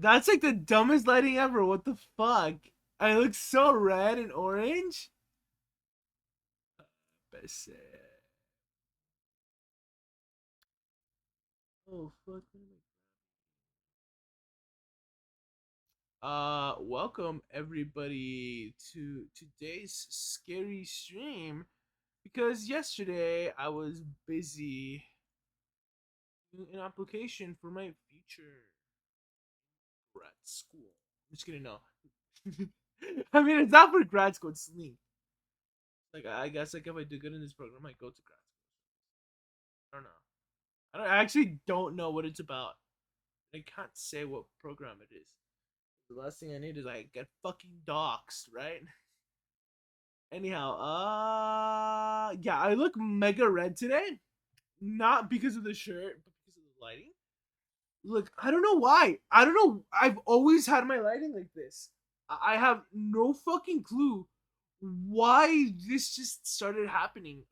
That's like the dumbest lighting ever. What the fuck? I look so red and orange. Best. Oh fuck. Welcome everybody to today's scary stream because yesterday I was busy doing an application for my future grad school. I'm just kidding, no. I mean, it's not for grad school, it's Link. Like, I guess, like, if I do good in this program, I might go to grad school. I don't know. I actually don't know what it's about. I can't say what program it is. The last thing I need is, like, get fucking doxxed, right? Anyhow, yeah, I look mega red today. Not because of the shirt, but because of the lighting. Look, I don't know why. I don't know. I've always had my lighting like this. I have no fucking clue why this just started happening.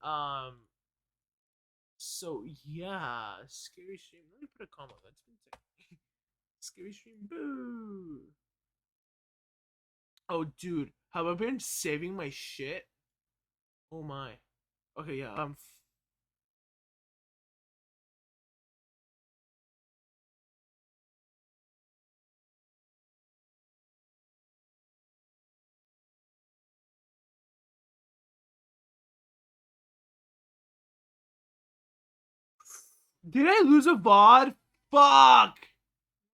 So yeah, scary stream. Let me put a comma. That's been scary stream. Boo. Oh, dude, have I been saving my shit? Oh my. Okay, yeah. Did I lose a VOD? Fuck!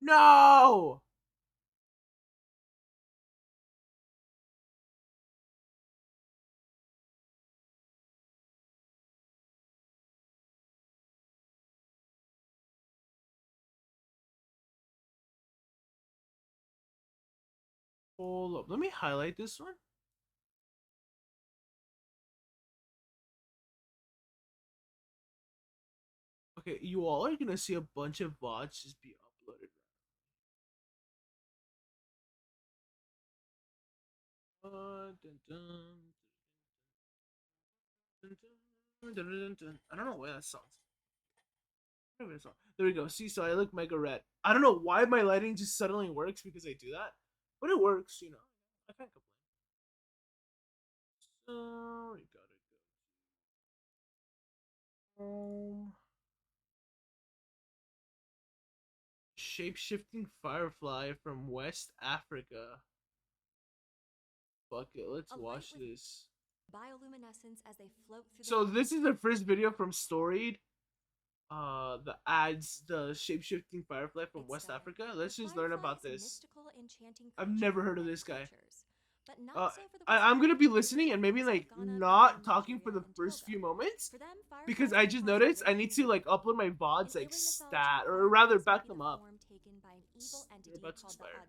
No! Hold up. Let me highlight this one. Okay, you all are gonna see a bunch of VODs just be uploaded. Dun, dun, dun, dun, dun, dun, dun. I don't know where that song's. There we go. See, so I look mega red. I don't know why my lighting just suddenly works because I do that, but it works. I can't complain. So we gotta go home. Shape-shifting firefly from West Africa. Fuck it, let's watch this. Bioluminescence as they float through. So this is the first video from Storied. The ads, the shape-shifting firefly from West Africa. Let's just learn about this. I've never heard of this guy. I'm gonna be listening and maybe like not talking for the first few moments because I just noticed I need to like upload my VODs like stat or rather back them up. They're about to expire.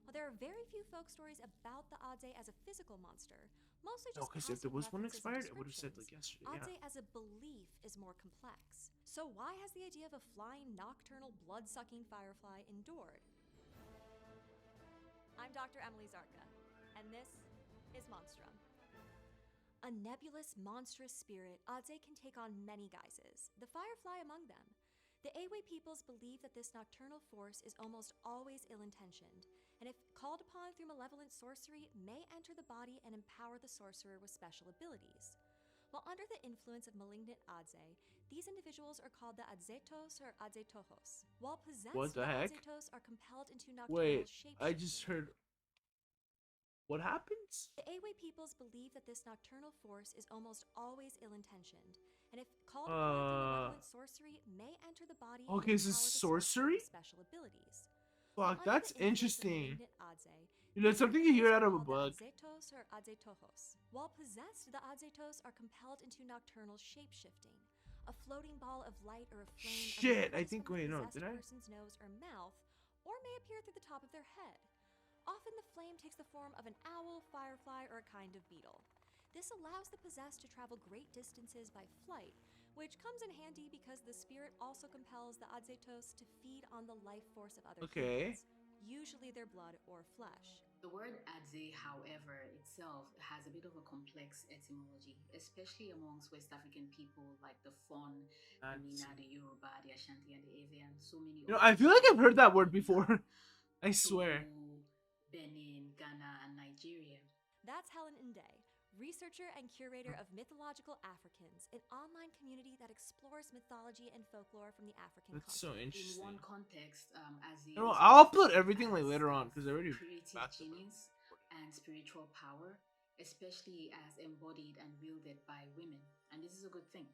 While there are very few folk stories about the Adze as a physical monster, mostly just because if there was one expired, it would have said like yesterday. Adze as a belief is more complex. So why has the idea of a flying nocturnal blood-sucking firefly endured? I'm Dr. Emily Zarka, and this is Monstrum. A nebulous, monstrous spirit, Adze can take on many guises, the firefly among them. The Ewe peoples believe that this nocturnal force is almost always ill-intentioned, and if called upon through malevolent sorcery, may enter the body and empower the sorcerer with special abilities. While under the influence of malignant Adze, these individuals are called the Adzetos or Adzetojos. While possessed, what the heck? Adzetos are compelled into nocturnal shape. I just heard. What happens? The Ewe peoples believe that this nocturnal force is almost always ill-intentioned, and if called upon through malevolent sorcery, may enter the body. Okay, this is sorcery. Special abilities. Fuck, that's interesting. Something you hear out of a book. Adzetos or Adzetojos. While possessed, the Adzetos are compelled into nocturnal shape-shifting. A floating ball of light or a flame. Shit, I think. Wait, no, did I? Person's nose or mouth, or may appear through the top of their head. Often the flame takes the form of an owl, firefly, or a kind of beetle. This allows the possessed to travel great distances by flight, which comes in handy because the spirit also compels the Adzetos to feed on the life force of other humans, usually their blood or flesh. The word Adze, however, itself has a bit of a complex etymology, especially amongst West African people like the Fon, the Mina, the Yoruba, the Ashanti, and the Ewe, and so many others. I feel like I've heard that word before. I swear. Togo, Benin, Ghana, and Nigeria. That's Helen Nday, researcher and curator of Mythological Africans, an online community that explores mythology and folklore from the African That's so continent. In interesting. one context, You Aze know, is I'll upload understood everything like as later on because I already creative backed up. genius and spiritual power, especially as embodied and wielded by women. And this is a good thing.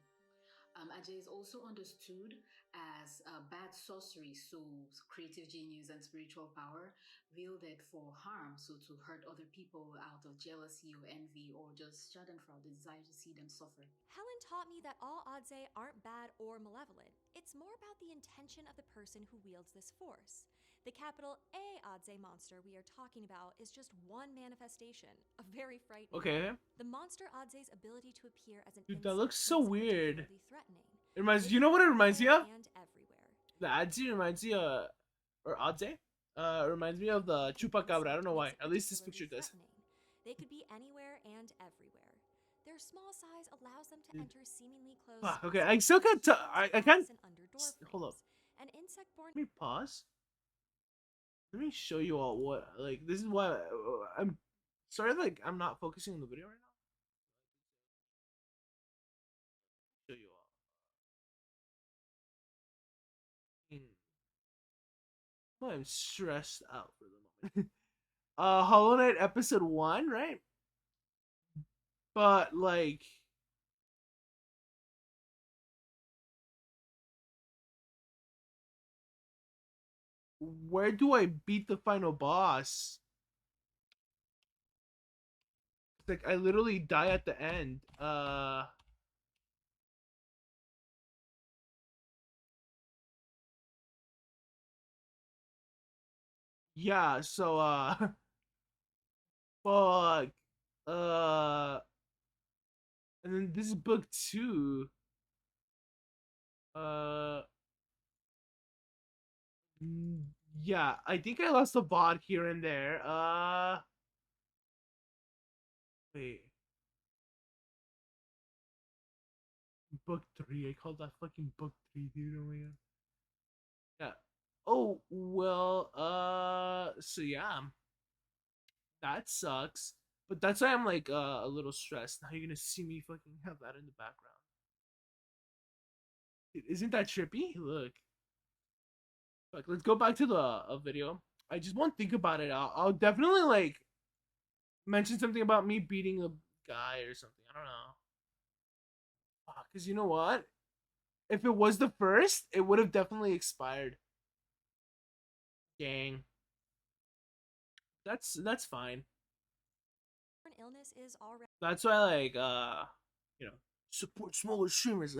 Ajay is also understood as bad sorcery, so creative genius and spiritual power wielded for harm, so to hurt other people out of jealousy or envy or just schadenfreude, the desire to see them suffer. Helen taught me that all Adze aren't bad or malevolent. It's more about the intention of the person who wields this force. The capital A Adze monster we are talking about is just one manifestation, a very frightening Okay. one. The monster Adze's ability to appear as an Dude, that insect looks makes so it weird. particularly threatening. It reminds It you can know what be it reminds me anywhere of? and everywhere. The Adzi reminds me or Adze? It reminds me of the Chupacabra. I don't know why. At least this picture does. They could be anywhere and everywhere. Their small size allows them to Dude. enter seemingly closed Fuck, spaces, okay, I still can't such I as can't glass and under hold up. doorframes. An insect-born Let me pause. Let me show you all what like this is why I'm sorry like I'm not focusing on the video right now. Show you all. I'm stressed out for the moment. Hollow Knight episode 1, right? But like where do I beat the final boss? It's like I literally die at the end. Yeah, so fuck. Uh and then this is book 2. Uh yeah, I think I lost a bot here and there. Wait. Book 3. I called that fucking book 3, dude. Oh my god. Yeah. Oh, well, so yeah. That sucks. But that's why I'm like a little stressed. Now you're gonna see me fucking have that in the background. Dude, isn't that trippy? Look. Fuck, let's go back to the video. I just won't think about it. I'll definitely like mention something about me beating a guy or something. I don't know. Because you know what? If it was the first, it would have definitely expired. Dang. That's fine. illness is already That's why like you know, support smaller streamers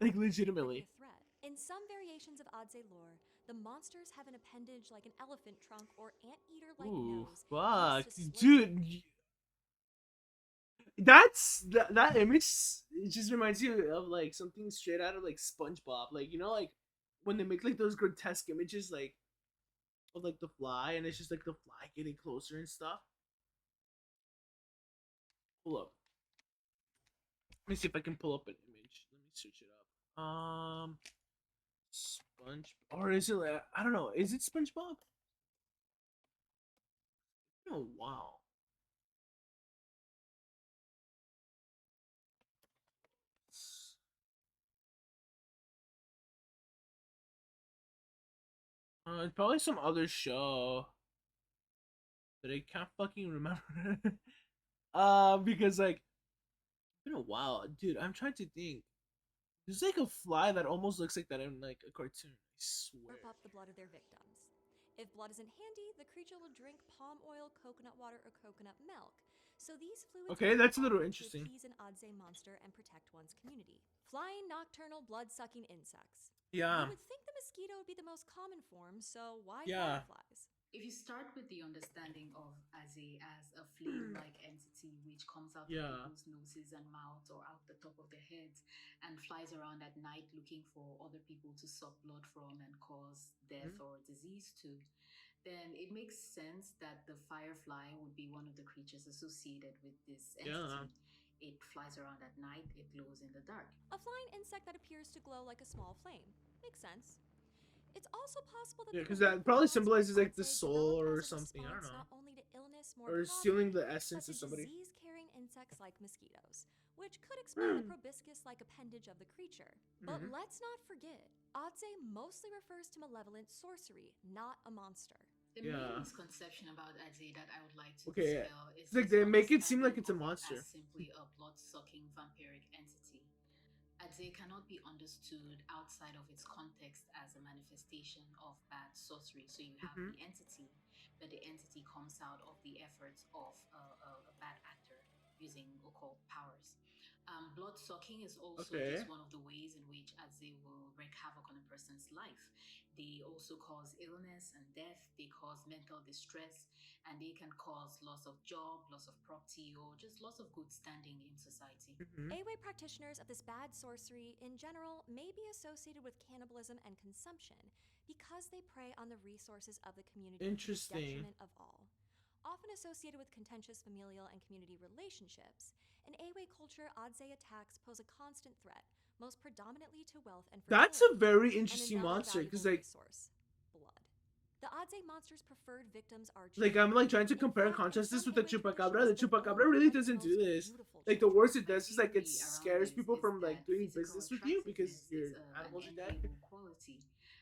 like legitimately. a threat. In some variations of Adze lore, the monsters have an appendage like an elephant trunk or anteater-like Ooh, nose fuck. used to slurp Dude, that's that image it just reminds you of like something straight out of like SpongeBob. Like, you know, like when they make like those grotesque images like of like the fly and it's just like the fly getting closer and stuff. Hold up. Let me see if I can pull up an image. Let me search it up. Sponge or is it like I don't know, is it SpongeBob? Oh wow. It's probably some other show that I can't fucking remember. Because like it's been a while, dude. I'm trying to think. There's like a fly that almost looks like that in like a cartoon. I swear. up the blood of their victims. If blood isn't handy, the creature will drink palm oil, coconut water, or coconut milk. So these fluids Okay, are that's a little often to interesting. appease an Adze monster and protect one's community. Flying nocturnal blood-sucking insects. Yeah, You would think the mosquito would be the most common form, so why yeah, fireflies? If you start with the understanding of as a flame-like entity which comes out of yeah. people's noses and mouths or out the top of their heads and flies around at night looking for other people to suck blood from and cause death Mhm. or disease to, then it makes sense that the firefly would be one of the creatures associated with this Yeah. entity. It flies around at night, it glows in the dark. A flying insect that appears to glow like a small flame. Makes sense. It's also possible that Yeah, the because belief that that probably monsters symbolizes like the Adze soul developed or as a something. I don't response know. not only to illness more Or broadly, stealing the but essence to of somebody. disease-carrying insects like mosquitoes, which could explain the proboscis-like appendage of the creature. But Mhm. let's not forget, Adze mostly refers to malevolent sorcery, not a monster. The main Yeah. misconception about Adze that I would like to Okay. Yeah. dispel is It's like this they make it seem like understanding it's a of it as monster. simply a blood sucking vampiric entity. Adze cannot be understood outside of its context as a manifestation of bad sorcery. So you have Hmm. the entity, but the entity comes out of the efforts of a bad actor using occult powers. Blood sucking is also Okay. just one of the ways in which Adze will wreak havoc on a person's life. They also cause illness and death, they cause mental distress, and they can cause loss of job, loss of property, or just loss of good standing in society. Hmm. Awe practitioners of this bad sorcery, in general, may be associated with cannibalism and consumption because they prey on the resources of the community to the Interesting. detriment of all. Often associated with contentious familial and community relationships, in Awe culture, Adze attacks pose a constant threat, most predominantly to wealth and That's fertility, a very and interesting another monster because valuable like resource: blood. The Adze monster's preferred victims are I'm children. like trying to In compare and fact, in contrast this some with the Awe chupacabra. traditions, The the chupacabra goal really is the doesn't most do this. beautiful Like the children. worst it My does is like it theory around scares this people is from like that doing physical business with you because attractiveness is your an animals are dead. enviable quality,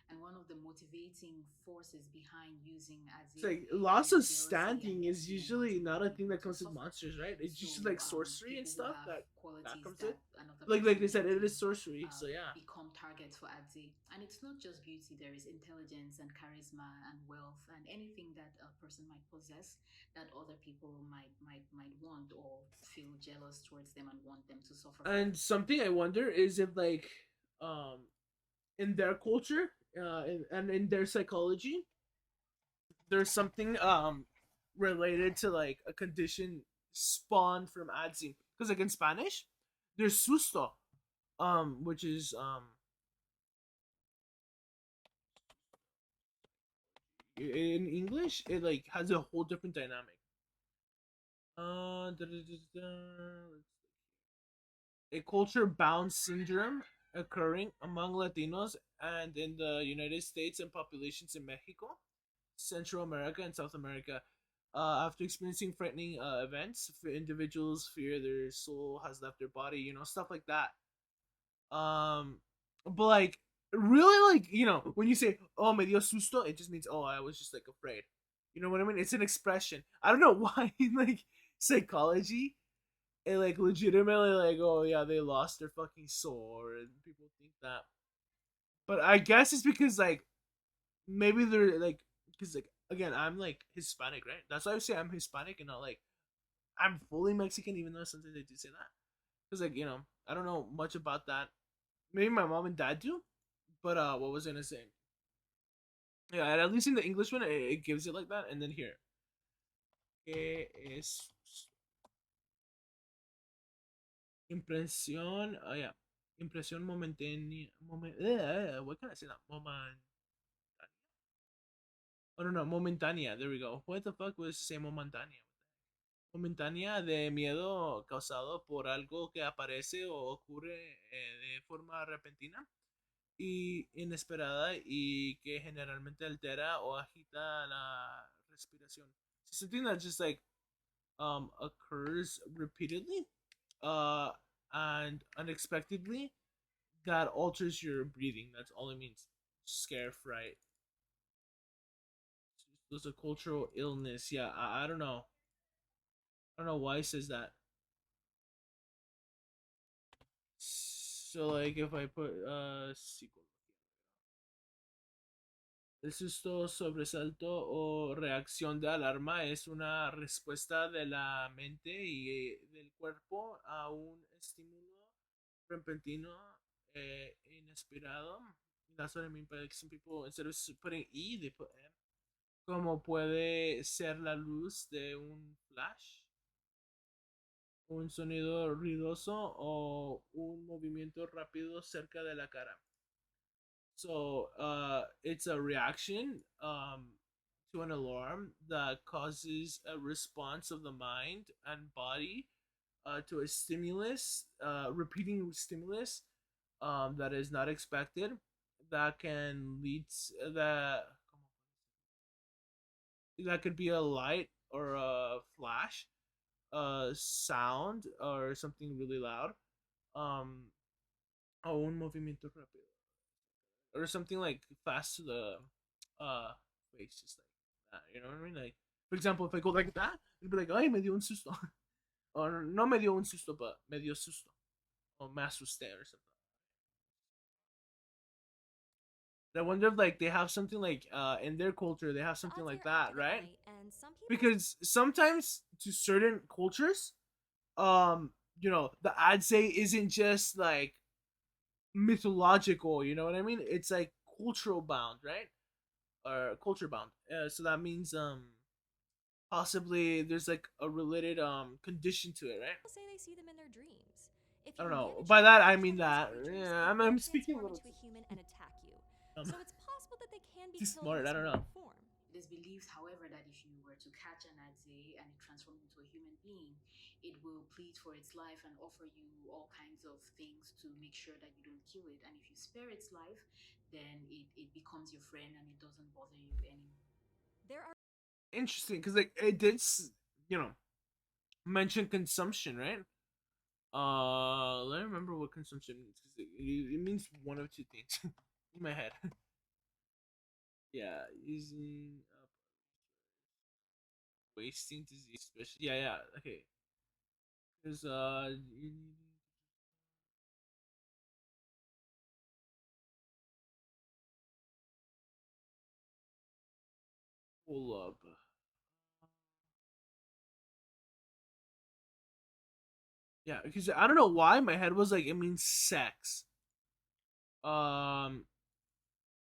and one of the motivating forces behind using It's Aze like loss is of jealousy and standing is envy and usually wanting not other a thing people that to comes with suffer. monsters, right? It's just So, like sorcery and people who stuff have that qualities comes with. that another Like person they said, it is envies sorcery. So yeah. become targets for Adze. And it's not just beauty, there is intelligence and charisma and wealth and anything that a person might possess that other people might want or feel jealous towards them and want them to suffer for. And something I wonder is if like um in their culture and in their psychology there's something related to like a condition spawned from Adzi. Because like in Spanish, there's susto, which is in English it like has a whole different dynamic. Da, da, da, da. A culture bound syndrome occurring among Latinos and in the United States and populations in Mexico, Central America, and South America. After experiencing frightening events, individuals fear their soul has left their body, stuff like that. But like, really, like, when you say, oh, me dio susto, it just means, oh, I was just like afraid. You know what I mean? It's an expression. I don't know why, like, psychology and like legitimately like oh yeah they lost their fucking soul and people think that but I guess it's because like maybe they're like because like again I'm like Hispanic, right? That's why I say I'm Hispanic and not like I'm fully Mexican, even though sometimes they do say that because like I don't know much about that. Maybe my mom and dad do, but what was I gonna say? Yeah, and at least in the English one it gives it like that, and then here que es impresión, yeah, impresión momentánea, what can I say that? Oh no, no, momentánea. There we go. What the fuck was say momentánea? Momentánea de miedo causado por algo que aparece o ocurre de forma repentina y inesperada y que generalmente altera o agita la respiración. So something that just like occurs repeatedly and unexpectedly that alters your breathing. That's all it means. Scare, fright. There's a cultural illness. Yeah, I don't know. I don't know why it says that. So like if I put el susto, sobresalto o reacción de alarma es una respuesta de la mente y del cuerpo a un estímulo repentino inesperado. That's what I mean by like some people instead of putting E they put M. Como puede ser la luz de un flash, un sonido ruidoso o un movimiento rápido cerca de la cara. So it's a reaction to an alarm that causes a response of the mind and body to a stimulus, repeating stimulus that is not expected. that can that could be a light or a flash, a sound or something really loud. O un movimiento rápido or something like fast to the face, just like that. You know what I mean? Like, for example, if I go like that, it'd be like, "Ay, me dio un susto," or no me dio un susto, but me dio susto, or me asusté, or something. I wonder if like they have something like in their culture they have The something Adze like are that, active at right? night, and some people Because sometimes to certain cultures, um, the Adze isn't just like mythological. You know what I mean? It's like cultural bound, right? Or culture bound. So that means possibly there's like a related condition to it, right? say they see them in their dreams. If I you don't know. manage By to that I capture mean these that. creatures, Yeah, they I'm, will I'm speaking a transform little into a human and attack you. um, So it's possible that they can be too killed in smart. I this don't mortal know. form. It is believed, however, that if you were to catch an Adze and it transformed into a human being, it will plead for its life and offer you all kinds of things to make sure that you don't kill it. And if you spare its life, then it becomes your friend and it doesn't bother you anymore. There are Interesting, because like it did, you know, mention consumption, right? Let me remember what consumption means because it means one of two things in my head. Yeah, using wasting disease, especially. Yeah, yeah. Okay, because pull up. Yeah, because I don't know why my head was like it means sex. Um,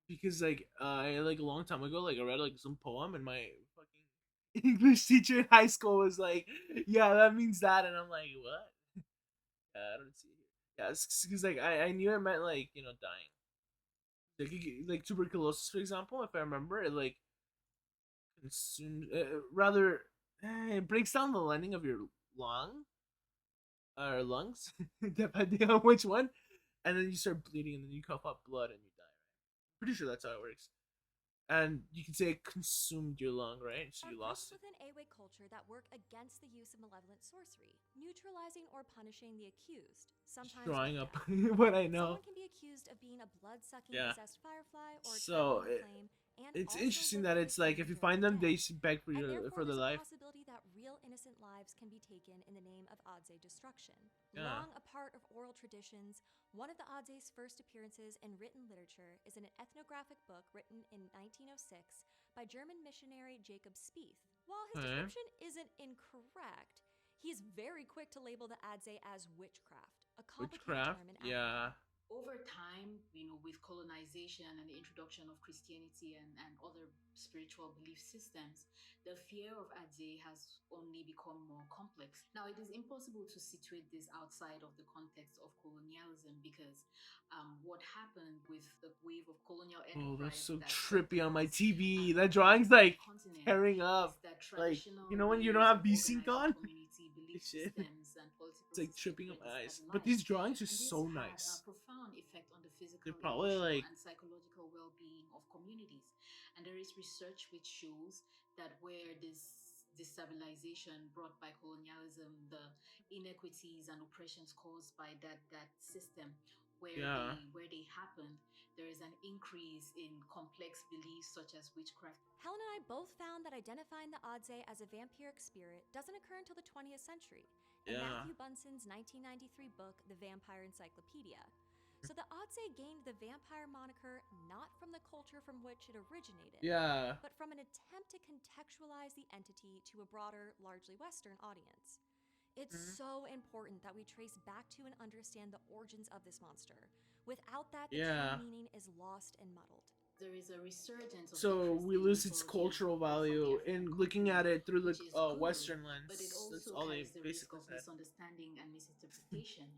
because like a long time ago, like I read like some poem and my fucking English teacher in high school was like, "Yeah, that means that," and I'm like, "What?" I don't see it here. Yeah, because like I knew it meant like dying, like tuberculosis for example. If I remember, it like consumes rather it breaks down the lining of your lung or lungs, depending on which one, and then you start bleeding, and then you cough up blood and you die. Right? Pretty sure that's how it works. And you can say it consumed your lung, right? So are you groups lost it. within Awe culture that work against the use of malevolent sorcery, neutralizing or punishing the accused, Just sometimes with drawing up death. what I know. Someone can be accused of being a blood sucking Yeah. possessed firefly or So traveling flame and it's also interesting work that with the it's like if human you during find the them, day. they should beg And therefore, for their there's a life. possibility that real innocent lives can be taken in the name of Adze destruction. Yeah. Long a part of oral traditions, one of the Adze's first appearances in written literature is in an ethnographic book written in 1906 by German missionary Jacob Spieth. While his Okay. description isn't incorrect, he is very quick to label the Adze as witchcraft, a complicated Witchcraft. term in African. Yeah. Over time, with colonization and the introduction of Christianity and other spiritual belief systems, the fear of Adze has only become more complex. Now, it is impossible to situate this outside of the context of colonialism because what happened with the wave of colonial Oh, that's enterprise so that swept trippy on my across TV. That Africa drawing's and the like continent tearing is up. that Like traditional when you don't ways have of VSync organizing on. community belief Shit. systems and political It's like systems tripping were up my eyes. But these destabilized, drawings are and this so had a nice. profound effect on the They're physical, probably emotional, like and psychological well-being of communities. And there is research which shows that where this destabilization brought by colonialism, the inequities and oppressions caused by that system, yeah. where they happened, there is an increase in complex beliefs such as witchcraft. Helen and I both found that identifying the Adze as a vampiric spirit doesn't occur until the 20th century in Yeah. Matthew Bunson's 1993 book, The Vampire Encyclopedia. So the Adze gained the vampire moniker not from the culture from which it originated, Yeah. but from an attempt to contextualize the entity to a broader, largely Western audience. It's Mhm. so important that we trace back to and understand the origins of this monster. Without that, the true Yeah. meaning is lost and muddled. There is a resurgence of So interest we in lose its mythology and cultural folklore from the value African in looking continent, at it through the which is good, Western but it lens. That's also all they carries the risk basically of said. misunderstanding and misinterpretation,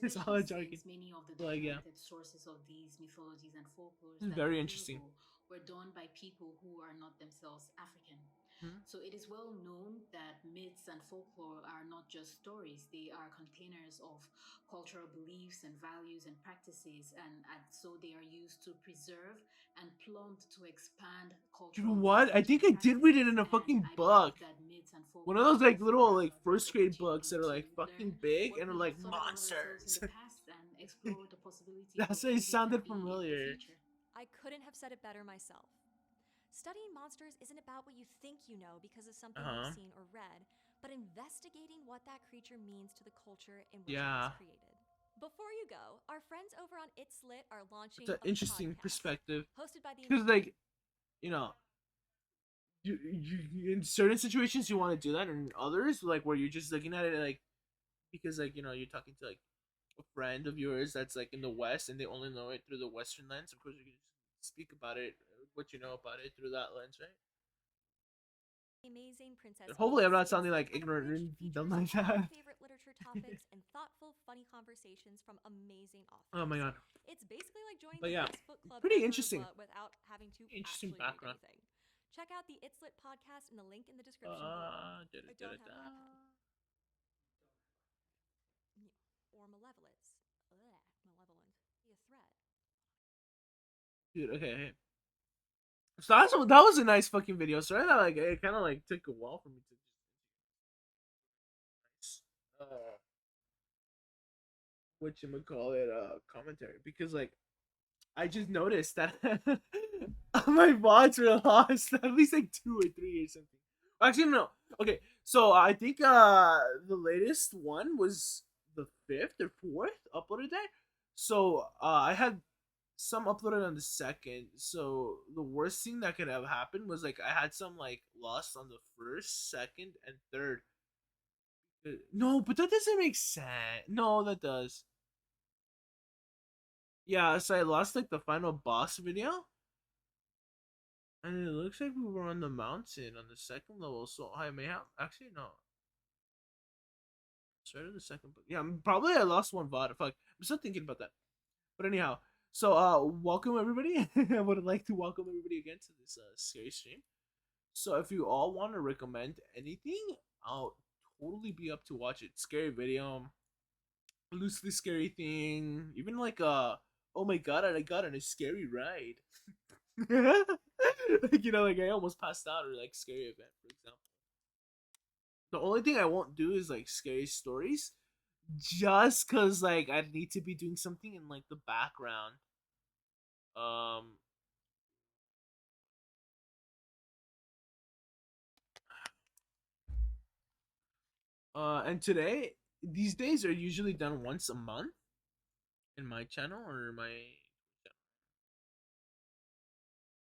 It's all especially a jargon. since many of the Like yeah, documented sources of these mythologies and folklores it's that are very interesting. available were done by people who are not themselves African. Mhm. So it is well known that myths and folklore are not just stories, they are containers of cultural beliefs and values and practices, and so they are used to preserve and plumbed to expand You know cultural what? I knowledge think and I did read it practices. in a And fucking I book. believe that myths and One of folklore those like offer little like the first grade books opportunity that are to like learn fucking big what and are we have like thought about ourselves in monsters. the past and explore the possibilities of That's why it who we can sounded be in the familiar. future. I couldn't have said it better myself. Studying monsters isn't about what you think you know because of Uh something you've huh. seen or read, but investigating what that creature means to the culture in which it was Yeah. created. Before you go, our friends over on It's Lit are It's launching an a interesting podcast perspective hosted by the because like you know in certain situations you want to do that, and in others like where you're just looking at it like because like you're talking to like a friend of yours that's like in the West and they only know it through the Western lens. Of course, you can just speak about it, what you know about it through that lens, right? Amazing Princess But hopefully, I'm Peach. not It's sounding Lit like ignorant Unabridged and dumb features like all your that. favorite literature topics and thoughtful, funny conversations from amazing Oh my authors. god. It's basically like joining But the yeah, best book club pretty ever, interesting. but without having to Interesting actually read background. anything. Check out the It's Lit podcast in the link in the description below. Da, da, I da, don't da. have an iPad. Or malevolence. Ugh, malevolent. Be a threat. Dude, okay, hey. So that was a nice fucking video. Sorry that like it kind of like took a while for me to just what you call it commentary because like I just noticed that my VODs were lost at least like 2 or 3 or something. Actually, no. Okay, so I think the latest one was the 5th or 4th uploaded there. So I had some uploaded on the 2nd. So the worst thing that could have happened was like I had some like lost on the 1st, 2nd, and 3rd. No, but that doesn't make sense. No, that does. Yeah, so I lost like the final boss video. And it looks like we were on the mountain on the 2nd level, so I may have actually no. Started the second book. Yeah, probably I lost one VOD. Fuck. I'm still thinking about that. But anyhow, so welcome everybody. I would like to welcome everybody again to this scary stream. So if you all want to recommend anything, I'll totally be up to watch it. Scary video, loosely scary thing, even like oh my god, I got on a scary ride. Like like I almost passed out or like scary event, for example. The only thing I won't do is like scary stories, just cause like I need to be doing something in like the background. Um, and today these days are usually done once a month in my channel or my,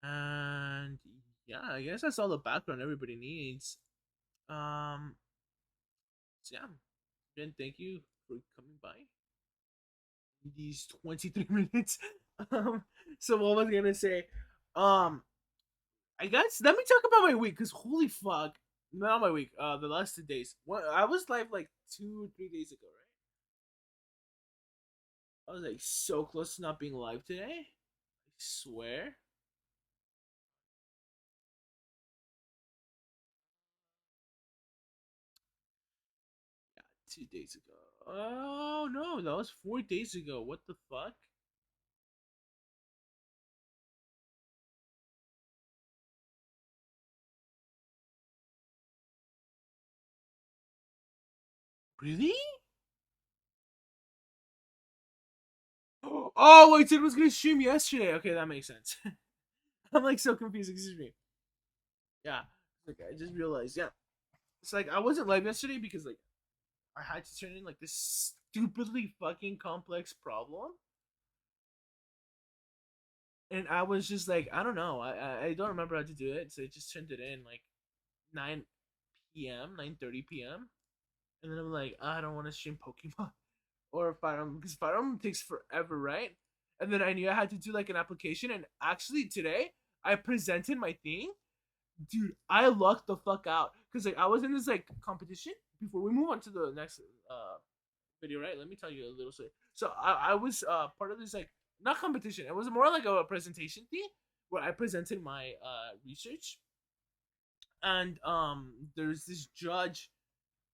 and yeah, I guess that's all the background everybody needs. Um, so yeah, again, thank you for coming by these 23 minutes. Um, so what was I gonna say? Um, I guess let me talk about my week because holy fuck, not my week. The last 2 days. What I was live like 2 or 3 days ago, right? I was like so close to not being live today. I swear. Yeah, 2 days ago. Oh no, that was 4 days ago. What the fuck? Really? Oh wait, Sid was gonna stream yesterday. Okay, that makes sense. I'm like so confused. Excuse me. Yeah, like I just realized. Yeah, it's like I wasn't live yesterday because like I had to turn in like this stupidly fucking complex problem, and I was just like, I don't know, I don't remember how to do it, so I just turned it in like 9 p.m., 9:30 p.m., and then I'm like, I don't want to stream Pokemon or Fire Emblem because Fire Emblem takes forever, right? And then I knew I had to do like an application, and actually today I presented my thing, dude. I lucked the fuck out because like I was in this like competition. Before we move on to the next video, right? Let me tell you a little story. So I was part of this like not competition. It was more like a presentation thing where I presented my research, and there's this judge,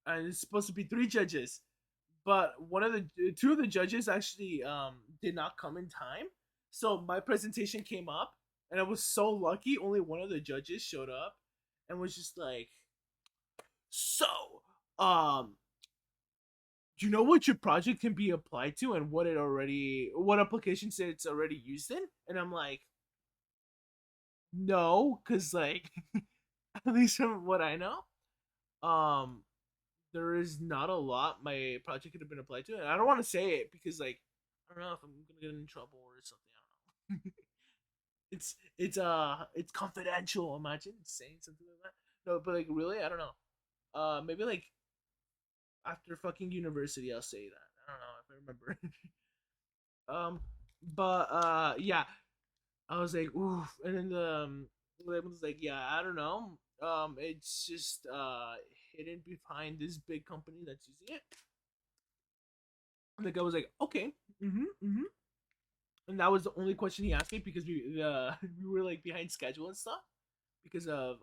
and it's supposed to be three judges, but two of the judges actually did not come in time. So my presentation came up, and I was so lucky. Only one of the judges showed up, and was just like, "So, um, do you know what your project can be applied to, and what applications it's already used in?" And I'm like, "No, because like, at least from what I know, um, there is not a lot my project could have been applied to, and I don't want to say it because like I don't know if I'm gonna get in trouble or something. I don't know. It's confidential. Imagine saying something like that. No, but like really, I don't know. Maybe like after fucking university, I'll say that. I don't know if I remember. But yeah, I was like, oof, and then the label was like, yeah, I don't know. It's just hidden behind this big company that's using it. And the guy was like, okay, and that was the only question he asked me because we were like behind schedule and stuff because of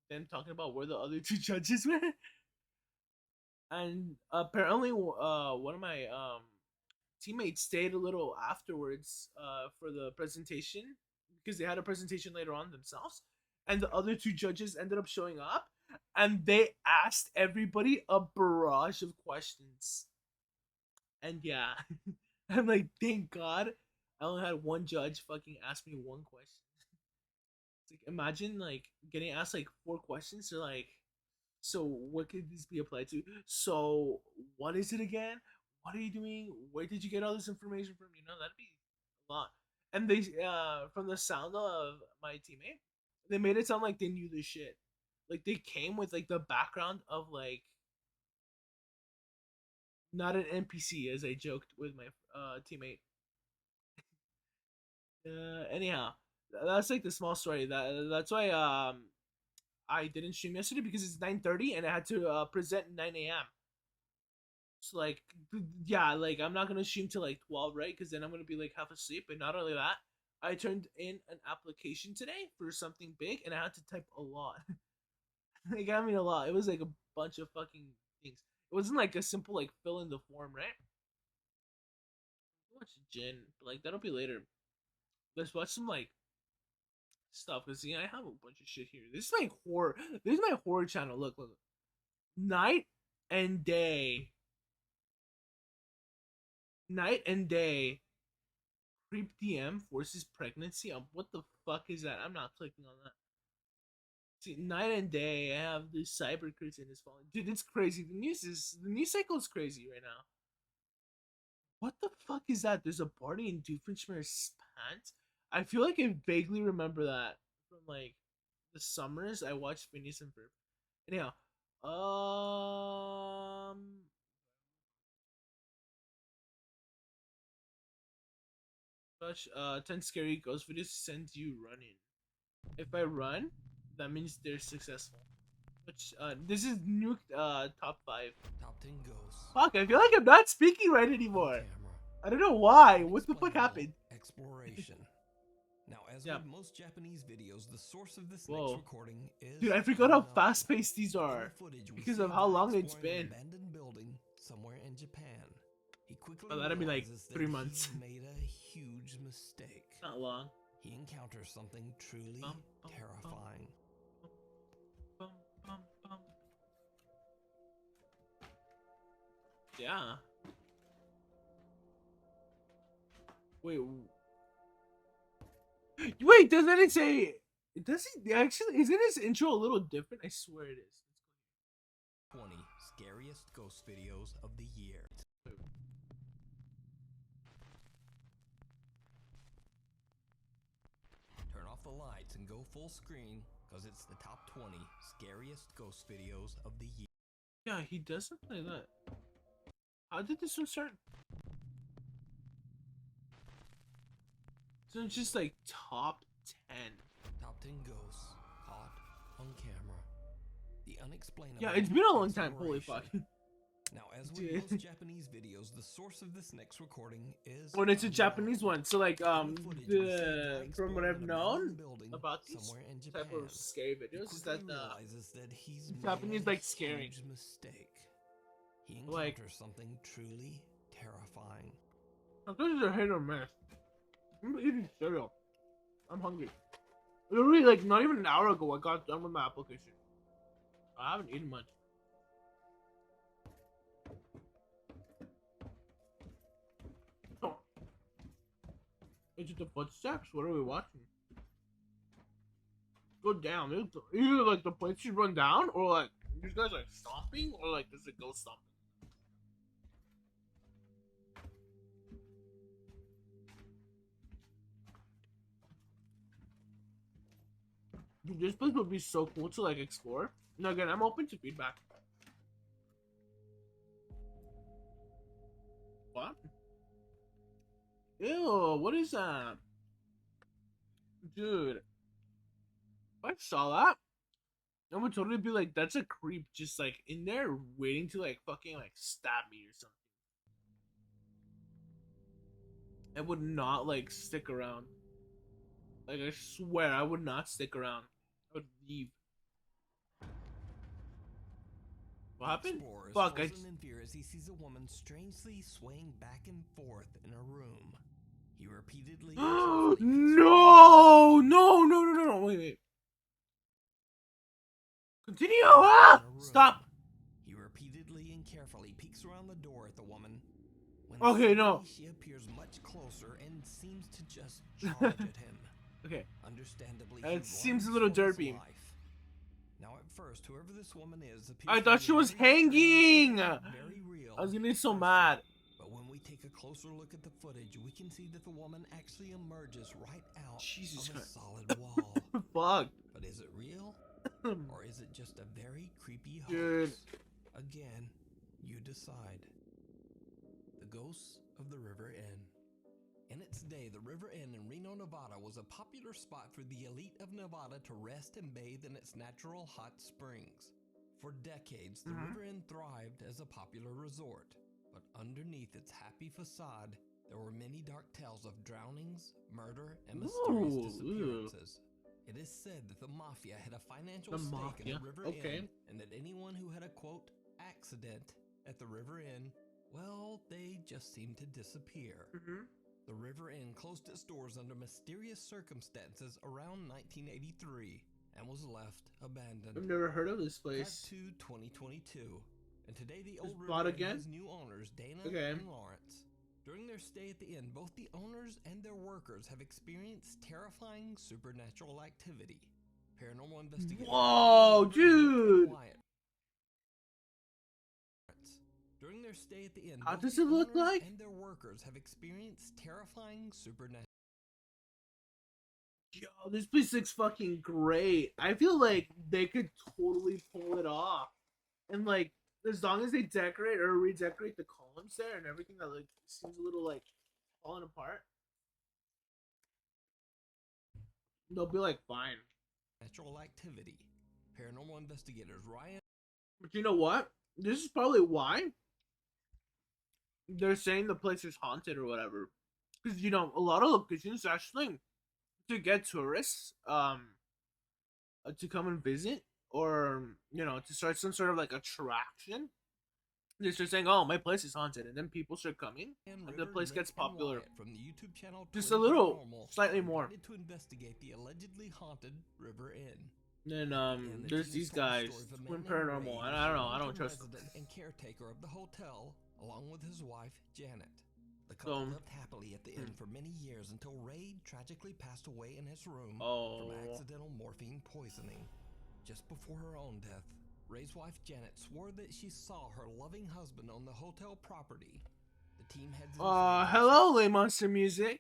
them talking about where the other two judges were. And apparently one of my teammates stayed a little afterwards for the presentation because they had a presentation later on themselves, and the other two judges ended up showing up, and they asked everybody a barrage of questions. And yeah, I'm like, thank God I only had one judge fucking ask me one question. It's like, imagine like getting asked like four questions. They're like, so what could this be applied to? So what is it again? What are you doing? Where did you get all this information from? You know, that'd be a lot. And they from the sound of my teammate, they made it sound like they knew this shit. Like they came with like the background of like not an NPC, as I joked with my teammate. Anyhow, that's like the small story. That's why I didn't stream yesterday because it's 9:30 and I had to present 9 a.m. So like, yeah, like I'm not gonna stream till like 12, right? Because then I'm gonna be like half asleep. And not only that, I turned in an application today for something big, and I had to type a lot. Like I mean a lot. It was like a bunch of fucking things. It wasn't like a simple like fill in the form, right? Watch Jin, but like that'll be later. Let's watch some like stuff. Cause see, I have a bunch of shit here. This is my horror. This is my horror channel. Look. Night and day. Night and day. Creep DM forces pregnancy. What the fuck is that? I'm not clicking on that. See, night and day. I have the cyber curtain is falling. Dude, it's crazy. The news cycle is crazy right now. What the fuck is that? There's a party in Doofenshmirtz pants. I feel like I vaguely remember that from like the summers I watched Phineas and Ferb. Anyhow, watch 10 scary ghost videos send you running. If I run, that means they're successful. Which this is new top 5. Top 10 ghosts. Fuck, I feel like I'm not speaking right anymore. I don't know why. What the fuck happened? Exploration. Now, as yeah. with most Japanese videos, the source of this Whoa. next recording is. Dude, I forgot how fast-paced these are because of how long it's been. An abandoned building somewhere in Japan. He quickly that'd be like 3 months. He made a huge mistake. Not long. He encounters something truly terrifying. Yeah. Wait, doesn't it say? Does he actually? Isn't his intro a little different? I swear it is. 20 scariest ghost videos of the year. Turn off the lights and go full screen, because it's the top 20 scariest ghost videos of the year. Yeah, he doesn't play that. How did this one start? So it's just like top 10. Top 10 ghosts caught on camera. The unexplainable. Yeah, it's been a long time. Holy fuck. Now, as with Dude. most Japanese videos, the source of this next recording is When it's a unknown. Japanese one, so like In the footage, we see Dwight from what spotted I've an known abandoned building about these somewhere in type Japan. of scary He videos is quickly that realizes that he's Japanese made a like scary. huge mistake. He Like- encounters something truly terrifying. Sometimes it's a hit or miss. I'm eating cereal. I'm hungry. Literally, like not even an hour ago, I got done with my application. I haven't eaten much. Oh. Is it the footsteps? What are we watching? Go down. Either like the place should run down, or like these guys like stomping, or like there's a ghost stomping. Dude, this place would be so cool to like explore. And again, I'm open to feedback. What? Ew, what is that? Dude. If I saw that, I would totally be like, that's a creep just like in there waiting to like fucking like stab me or something. I would not like stick around. Like I swear I would not stick around. I would leave. What happened? Explorer is Fuck, I... frozen in fear as he sees a woman strangely swaying back and forth in a room. He repeatedly No! carefully No! No, no, no, no, wait, wait. Continue! Ah! in a room. Stop! He repeatedly and carefully peeks around the door at the woman. When Okay, no. suddenly she appears much closer and seems to just charge at him. Okay. Understandably, It he runs seems a little for his derpy. life. Now, at first, whoever this woman is appears I to thought be she was very hanging! strange, very real I was getting so person. mad. But when we take a closer look at the footage, we can see that the woman actually emerges right out Jesus of a Christ. solid wall. Fuck. But is it real? Or is it just a very creepy hoax? Dude. Again, you decide. The Ghosts of the River Inn. In its day, the River Inn in Reno, Nevada was a popular spot for the elite of Nevada to rest and bathe in its natural hot springs. For decades, the River Inn thrived as a popular resort, but underneath its happy facade, there were many dark tales of drownings, murder, and mysterious Ooh, disappearances. It is said that the mafia had a financial The stake in mafia, the River okay. Inn, and that anyone who had a quote accident at the River Inn, well, they just seemed to disappear. The River Inn closed its doors under mysterious circumstances around 1983 and was left abandoned. I've never heard of this Cut place. to 2022, and today the Is old Bought River Inn again? has new owners, Dana Okay. and Lawrence. During their stay at the inn, both the owners and their workers have experienced terrifying supernatural activity. Paranormal investigators. Whoa, River Inn dude! Wyatt. During their stay at the inn, How both does the it look owners like? and their workers have experienced terrifying supernatural. Yo, this place looks fucking great. I feel like they could totally pull it off. And like, as long as they decorate or redecorate the columns there and everything that like seems a little like falling apart, they'll be like fine. Natural activity. Paranormal investigators Ryan But you know what? This is probably why they're saying the place is haunted or whatever. Because you know, a lot of locations actually to get tourists to come and visit or you know to start some sort of like attraction. They start saying, "Oh, my place is haunted," and then people start coming, and the River, place Nick gets and popular. Wyatt from the YouTube channel Just Twin a little, Paranormal slightly were more. invited to investigate the allegedly haunted River Inn. Then And the there's team these told the guys, story of a man Twin named Paranormal, Ray, and I don't know, I who don't was a trust them. resident and caretaker of the hotel, along with his wife Janet. The couple So- lived happily at the inn for many years until Ray tragically passed away in his room Oh. from accidental morphine poisoning. Just before her own death, Ray's wife Janet swore that she saw her loving husband on the hotel property. The team heads inside. Hello, Lay Monster Music.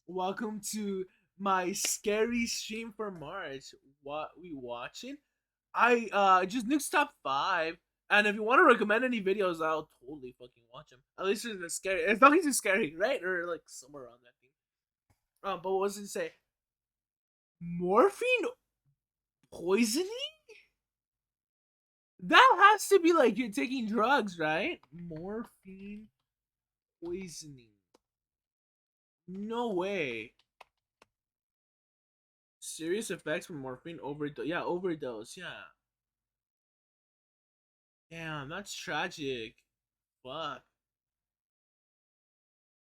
Welcome to my scary stream for March. What we watching? I just nuked top 5, and if you want to recommend any videos, I'll totally fucking watch them. At least it's scary. As long as it's scary, right? Or like somewhere around that thing. But what was it say? Morphine poisoning? That has to be like you're taking drugs, right? Morphine poisoning. No way. Serious effects from morphine overdose. Yeah, overdose. Yeah. Damn, that's tragic. Fuck.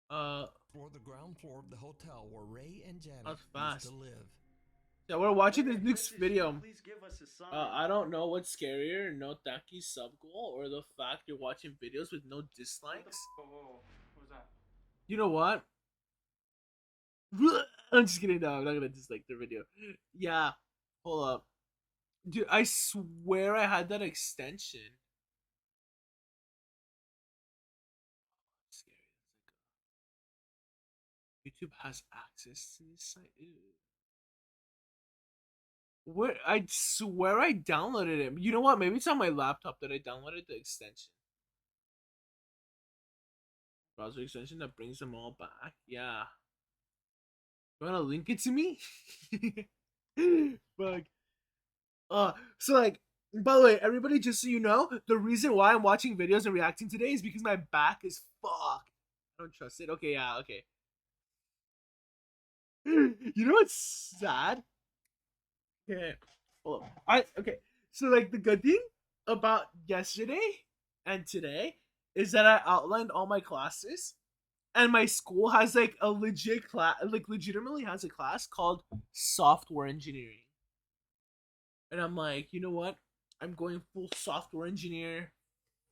For the ground floor of the hotel where Ray and Janet That's used fast. to live. Yeah, we're watching this Hey, next British, video. Please give us a sign. I don't know what's scarier, no Taki sub goal, or the fact you're watching videos with no dislikes. Whoa. What was that? You know what? I'm just kidding. No, I'm not gonna dislike the video. Yeah, hold up, dude. I swear I had that extension. Scary. YouTube has access to this site. Ew. Where I swear I downloaded it. You know what? Maybe it's on my laptop that I downloaded the extension. Browser extension that brings them all back. Yeah. You wanna link it to me? Fuck. So like, by the way, everybody, just so you know, the reason why I'm watching videos and reacting today is because my back is fucked. I don't trust it. Okay, yeah, okay. You know what's sad? Okay, hold on. Okay. So like the good thing about yesterday and today is that I outlined all my classes, and my school has like a legit class, like legitimately has a class called software engineering. And I'm like, you know what? I'm going full software engineer.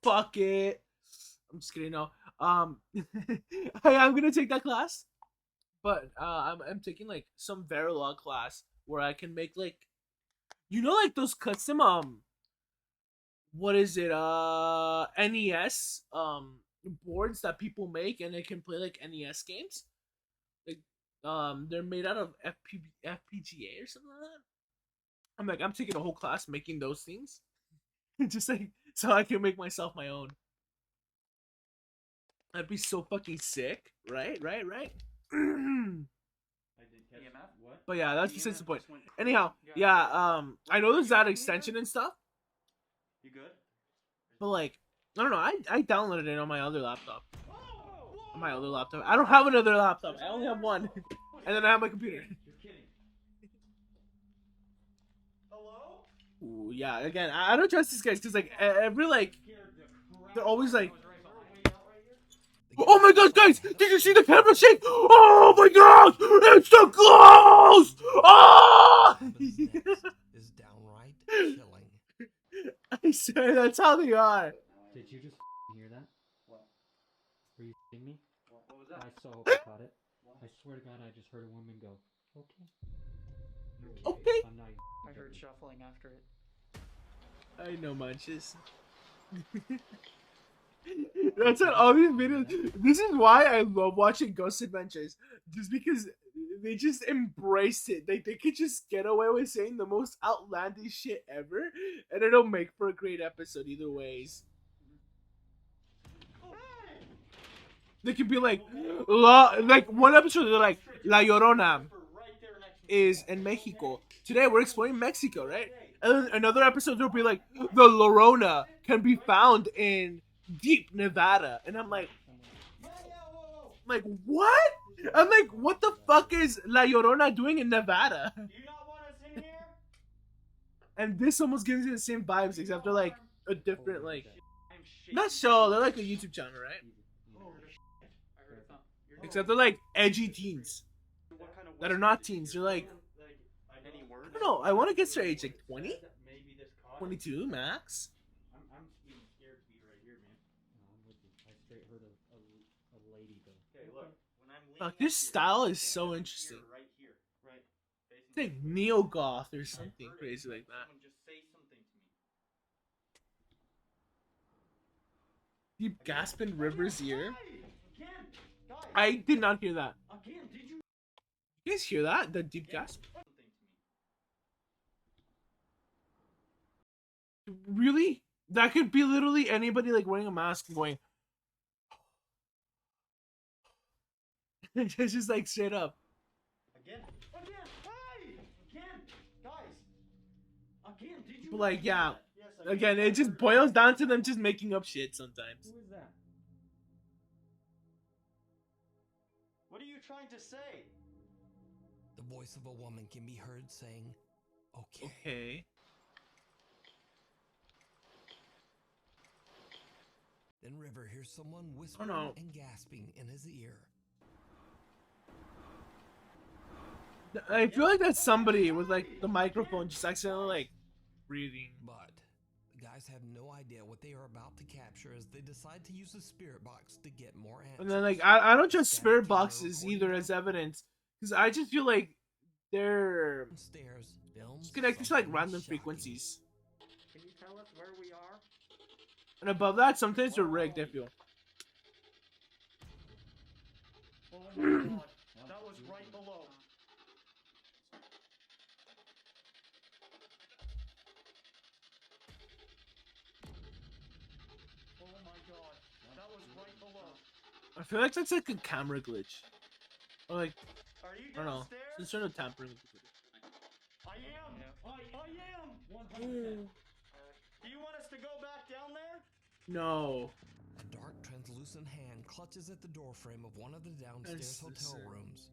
Fuck it. I'm just kidding. No. I'm gonna take that class, but I'm taking like some Verilog class where I can make like, you know, like those custom what is it, NES boards that people make, and they can play like NES games. Like they're made out of FPGA or something like that. I'm like, I'm taking a whole class making those things, just like so I can make myself my own. That'd be so fucking sick, right? I did catch EMF? What? But yeah, that's besides the point. just went- Anyhow, yeah, I know there's that extension and stuff, You good? but like, I don't know. I downloaded it on my other laptop. On my other laptop. I don't have another laptop. I only have one, and then I have my computer. You're kidding. Hello? Ooh, yeah. Again, I don't trust these guys because like every like they're always like, oh my god, guys! Did you see the camera shake? Oh my god! It's the ghost! Oh! His next is downright chilling. I swear that's how they are. Did you just hear that? What? Were you kidding me? What was that? I so hope I caught it. I swear to God, I just heard a woman go, okay. Okay. I'm not even I heard shuffling after it. I know, Munches. That's on all these videos. This is why I love watching Ghost Adventures. Just because they just embrace it. They could just get away with saying the most outlandish shit ever, and it'll make for a great episode either ways. They could be like, like one episode they're like, La Llorona is in Mexico. Today we're exploring Mexico, right? And then another episode they'll be like, the Llorona can be found in deep Nevada. And I'm like, what? I'm like, what the fuck is La Llorona doing in Nevada? Do you not want us in here? And this almost gives you the same vibes, except they're like a different, like, I'm shaking. not show, they're like a YouTube channel, right? Oh, shit. I heard a thump. Except they're like edgy teens What kind of that are not teens. They're like, any words? I don't know, I want to guess their age, like 20? Maybe this caught 22 max? I'm even scared to be right here, man. No, I'm with you. I straight heard a lady go. Okay, look. When I'm leaning Fuck, this up here, style is okay, so I'm interesting. Right here. Right. Facing It's like this way. neo-goth or I something heard it. crazy like that. Someone just say something to me. Deep gasp in River's ear. Again, guys. I did not hear that. Again, did you? You guys hear that? The deep gasp? Something to me. Really? That could be literally anybody like wearing a mask and going. It's just like straight up. Again. Hey! Again, guys. Again, did you? But, like, yeah. Yes, Again, it just boils down to them just making up shit sometimes. Who is that? What are you trying to say? The voice of a woman can be heard saying, okay. Okay. Then River hears someone whispering no. and gasping in his ear. I feel like that's somebody with like the microphone just accidentally like breathing. But the guys have no idea what they are about to capture as they decide to use the spirit box to get more answers. And then like I don't trust spirit boxes either as evidence because I just feel like they're Downstairs, films just connected to like something random shocking. frequencies. Can you tell us where we are? And above that, sometimes they're rigged, I feel. Oh my god, that was right below. Oh my god, that was right below. I feel like that's like a camera glitch. Or like, Are you I don't know. downstairs? Some sort of tampering with the footage. I am. I am. 100%. Do you want us to go back down there? No. A dark, translucent hand clutches at the doorframe of one of the downstairs That's hotel the rooms.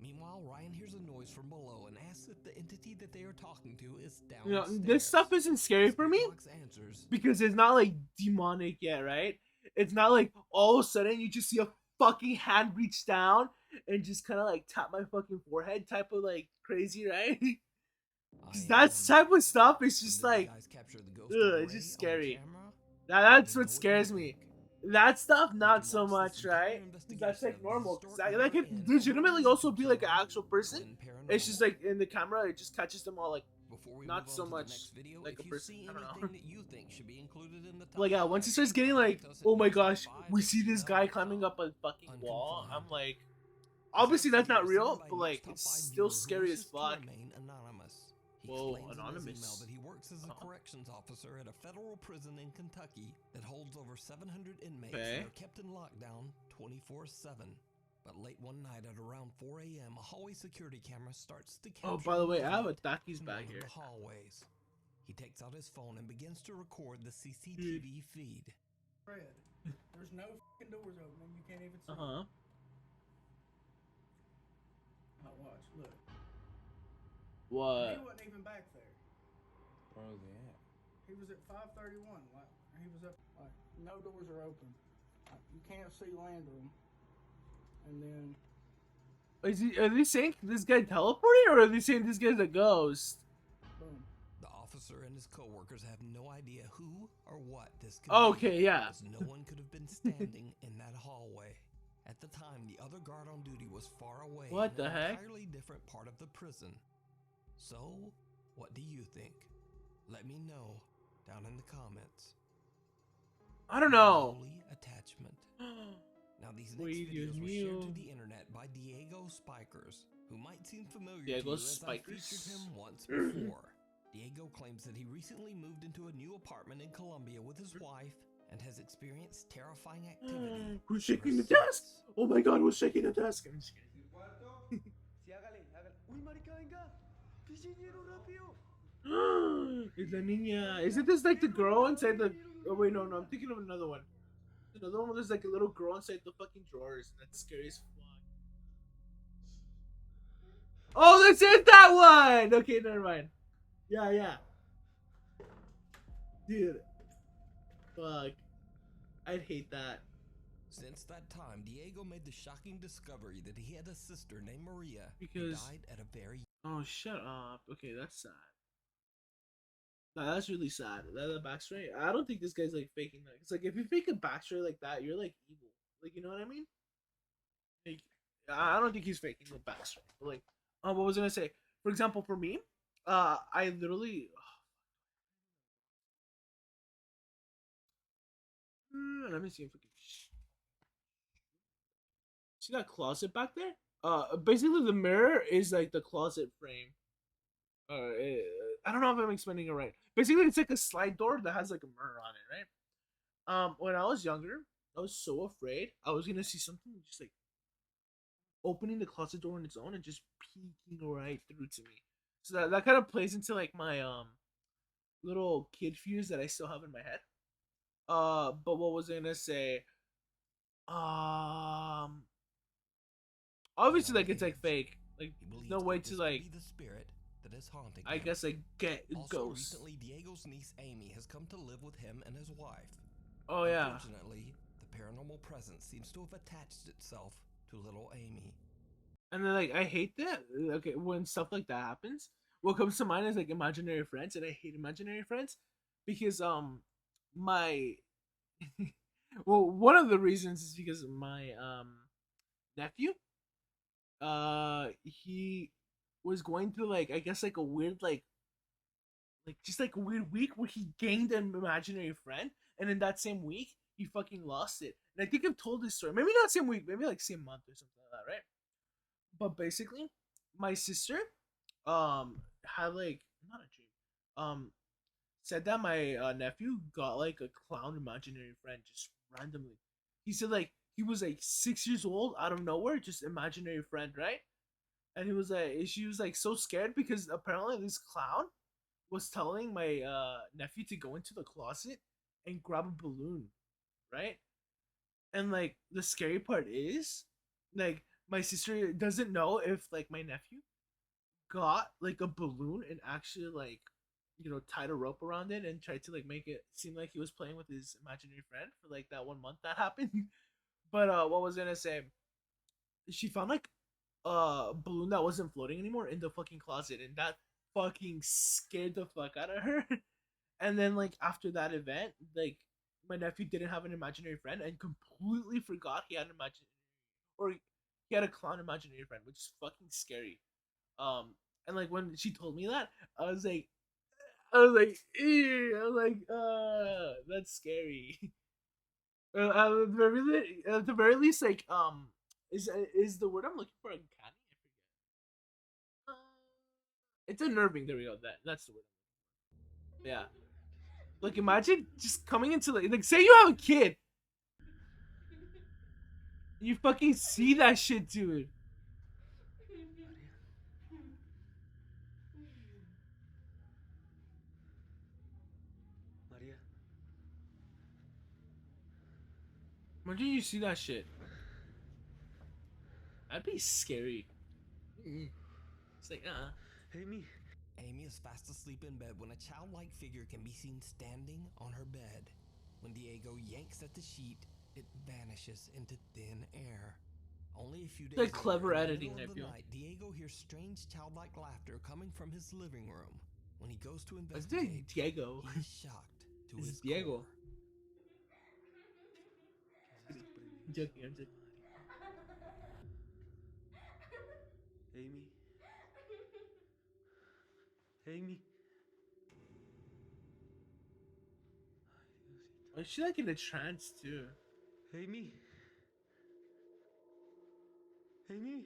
Meanwhile, Ryan hears a noise from below and asks if the entity that they are talking to is downstairs. You know, this stuff isn't scary for me Box answers, because it's not like demonic yet, right? It's not like all of a sudden you just see a fucking hand reach down and just kind of like tap my fucking forehead type of like crazy, right? Because that type of stuff is just like, it's just scary. That's what scares me. That stuff, not so much, right? That's like normal. That could legitimately also be like an actual person. It's just like in the camera, it just catches them all like, not so much like a person. I don't know. Like, yeah, once he starts getting like, oh my gosh, we see this guy climbing up a fucking wall. I'm like, obviously that's not real, but like, it's still scary as fuck. Whoa, anonymous. Email that he works as a Uh-huh. corrections officer at a federal prison in Kentucky that holds over 700 inmates Okay. that are kept in lockdown 24/7. But late one night at around 4 a.m., a hallway security camera starts to capture Oh, by the way, I have a movement Taki's in bag one of here. the hallways. He takes out his phone and begins to record the CCTV feed. Fred, there's no fucking doors open. You can't even see. Uh-huh. Now watch, look. He What? wasn't even back there. Where was he at? He was at 531. Like he was up. Like no doors are open. Like, you can't see Landrum. And then Are they saying this guy teleported, or are they saying this guy's a ghost? boom. The officer and his coworkers have no idea who or what this could Okay, be, yeah. as no one could have been standing in that hallway. At the time, the other guard on duty was far away What in the an heck? entirely different part of the prison. So, what do you think? Let me know down in the comments. I don't know. Holy attachment. Now these next Wait, Dios videos were shared mío. to the internet by Diego Spikers, who might seem familiar Diego to you as I Spikers? featured him once before. Diego claims that he recently moved into a new apartment in Colombia with his wife and has experienced terrifying activity. Who's shaking the ever desk? since. Oh my god, who's shaking the desk? I'm just kidding. Sí, hágale, hágale. Uy, marica, venga. Pichiñero, rápido. It's la niña. Isn't this like the girl inside the? Oh wait, no, I'm thinking of another one. Another one where there's like a little girl inside the fucking drawers. That's scary as fuck. Oh, this is that one. Okay, never mind. Yeah. Dude, fuck. I'd hate that. Since that time, Diego made the shocking discovery that he had a sister named Maria who Because- died at a very Oh, shut up. Okay, that's sad. Nah, that's really sad. That backstory. I don't think this guy's like faking that. It's like if you fake a backstory like that, you're like evil. Like, you know what I mean? Like, I don't think he's faking the backstory. But, like, what was I gonna say? For example, for me, I literally. Let me see if we can. See that closet back there? Basically the mirror is like the closet frame. I don't know if I'm explaining it right. Basically, it's like a slide door that has like a mirror on it, right? When I was younger, I was so afraid I was gonna see something just like opening the closet door on its own and just peeking right through to me. So that kind of plays into like my little kid fears that I still have in my head. But what was I gonna say? Um, obviously, like it's like fake. Like He there's believes no way that to this like. could be the spirit that is haunting I him. guess like get Also, ghosts. recently, Diego's niece Amy has come to live with him and his wife. Oh yeah. Unfortunately, the paranormal presence seems to have attached itself to little Amy. And then like I hate that. Okay, when stuff like that happens, what comes to mind is like imaginary friends, and I hate imaginary friends because my well, one of the reasons is because my nephew he was going through like I guess like a weird like just like a weird week where he gained an imaginary friend, and in that same week he fucking lost it. And I think I've told this story, maybe not same week, maybe like same month or something like that, right? But basically, my sister had like not a dream, said that my nephew got like a clown imaginary friend just randomly. He said like he was like 6 years old out of nowhere, just imaginary friend, right? And he was like, she was like so scared because apparently this clown was telling my nephew to go into the closet and grab a balloon, right? And like the scary part is, like my sister doesn't know if like my nephew got like a balloon and actually like tied a rope around it and tried to like make it seem like he was playing with his imaginary friend for like that 1 month that happened. But what was I gonna say? She found like a balloon that wasn't floating anymore in the fucking closet, and that fucking scared the fuck out of her. And then like after that event, like my nephew didn't have an imaginary friend and completely forgot he had an imaginary or he had a clown imaginary friend, which is fucking scary. And like when she told me that, ew, I was like, that's scary. At the very least, like, is the word I'm looking for uncanny? I forget. It's unnerving. There we go. That's the word. Yeah. Like, imagine just coming into like, say you have a kid, you fucking see that shit, dude. Maria. Imagine you see that shit. That'd be scary. It's like, Amy. Amy is fast asleep in bed when a childlike figure can be seen standing on her bed. When Diego yanks at the sheet, it vanishes into thin air. Only a few days like clever later, in the editing, middle I of the feel. night, Diego hears strange childlike laughter coming from his living room. When he goes to Let's do investigate, Diego. he is shocked to This his is Diego. core. I'm joking. I'm joking. Amy. Amy. Oh, she like in a trance too. Amy. Amy.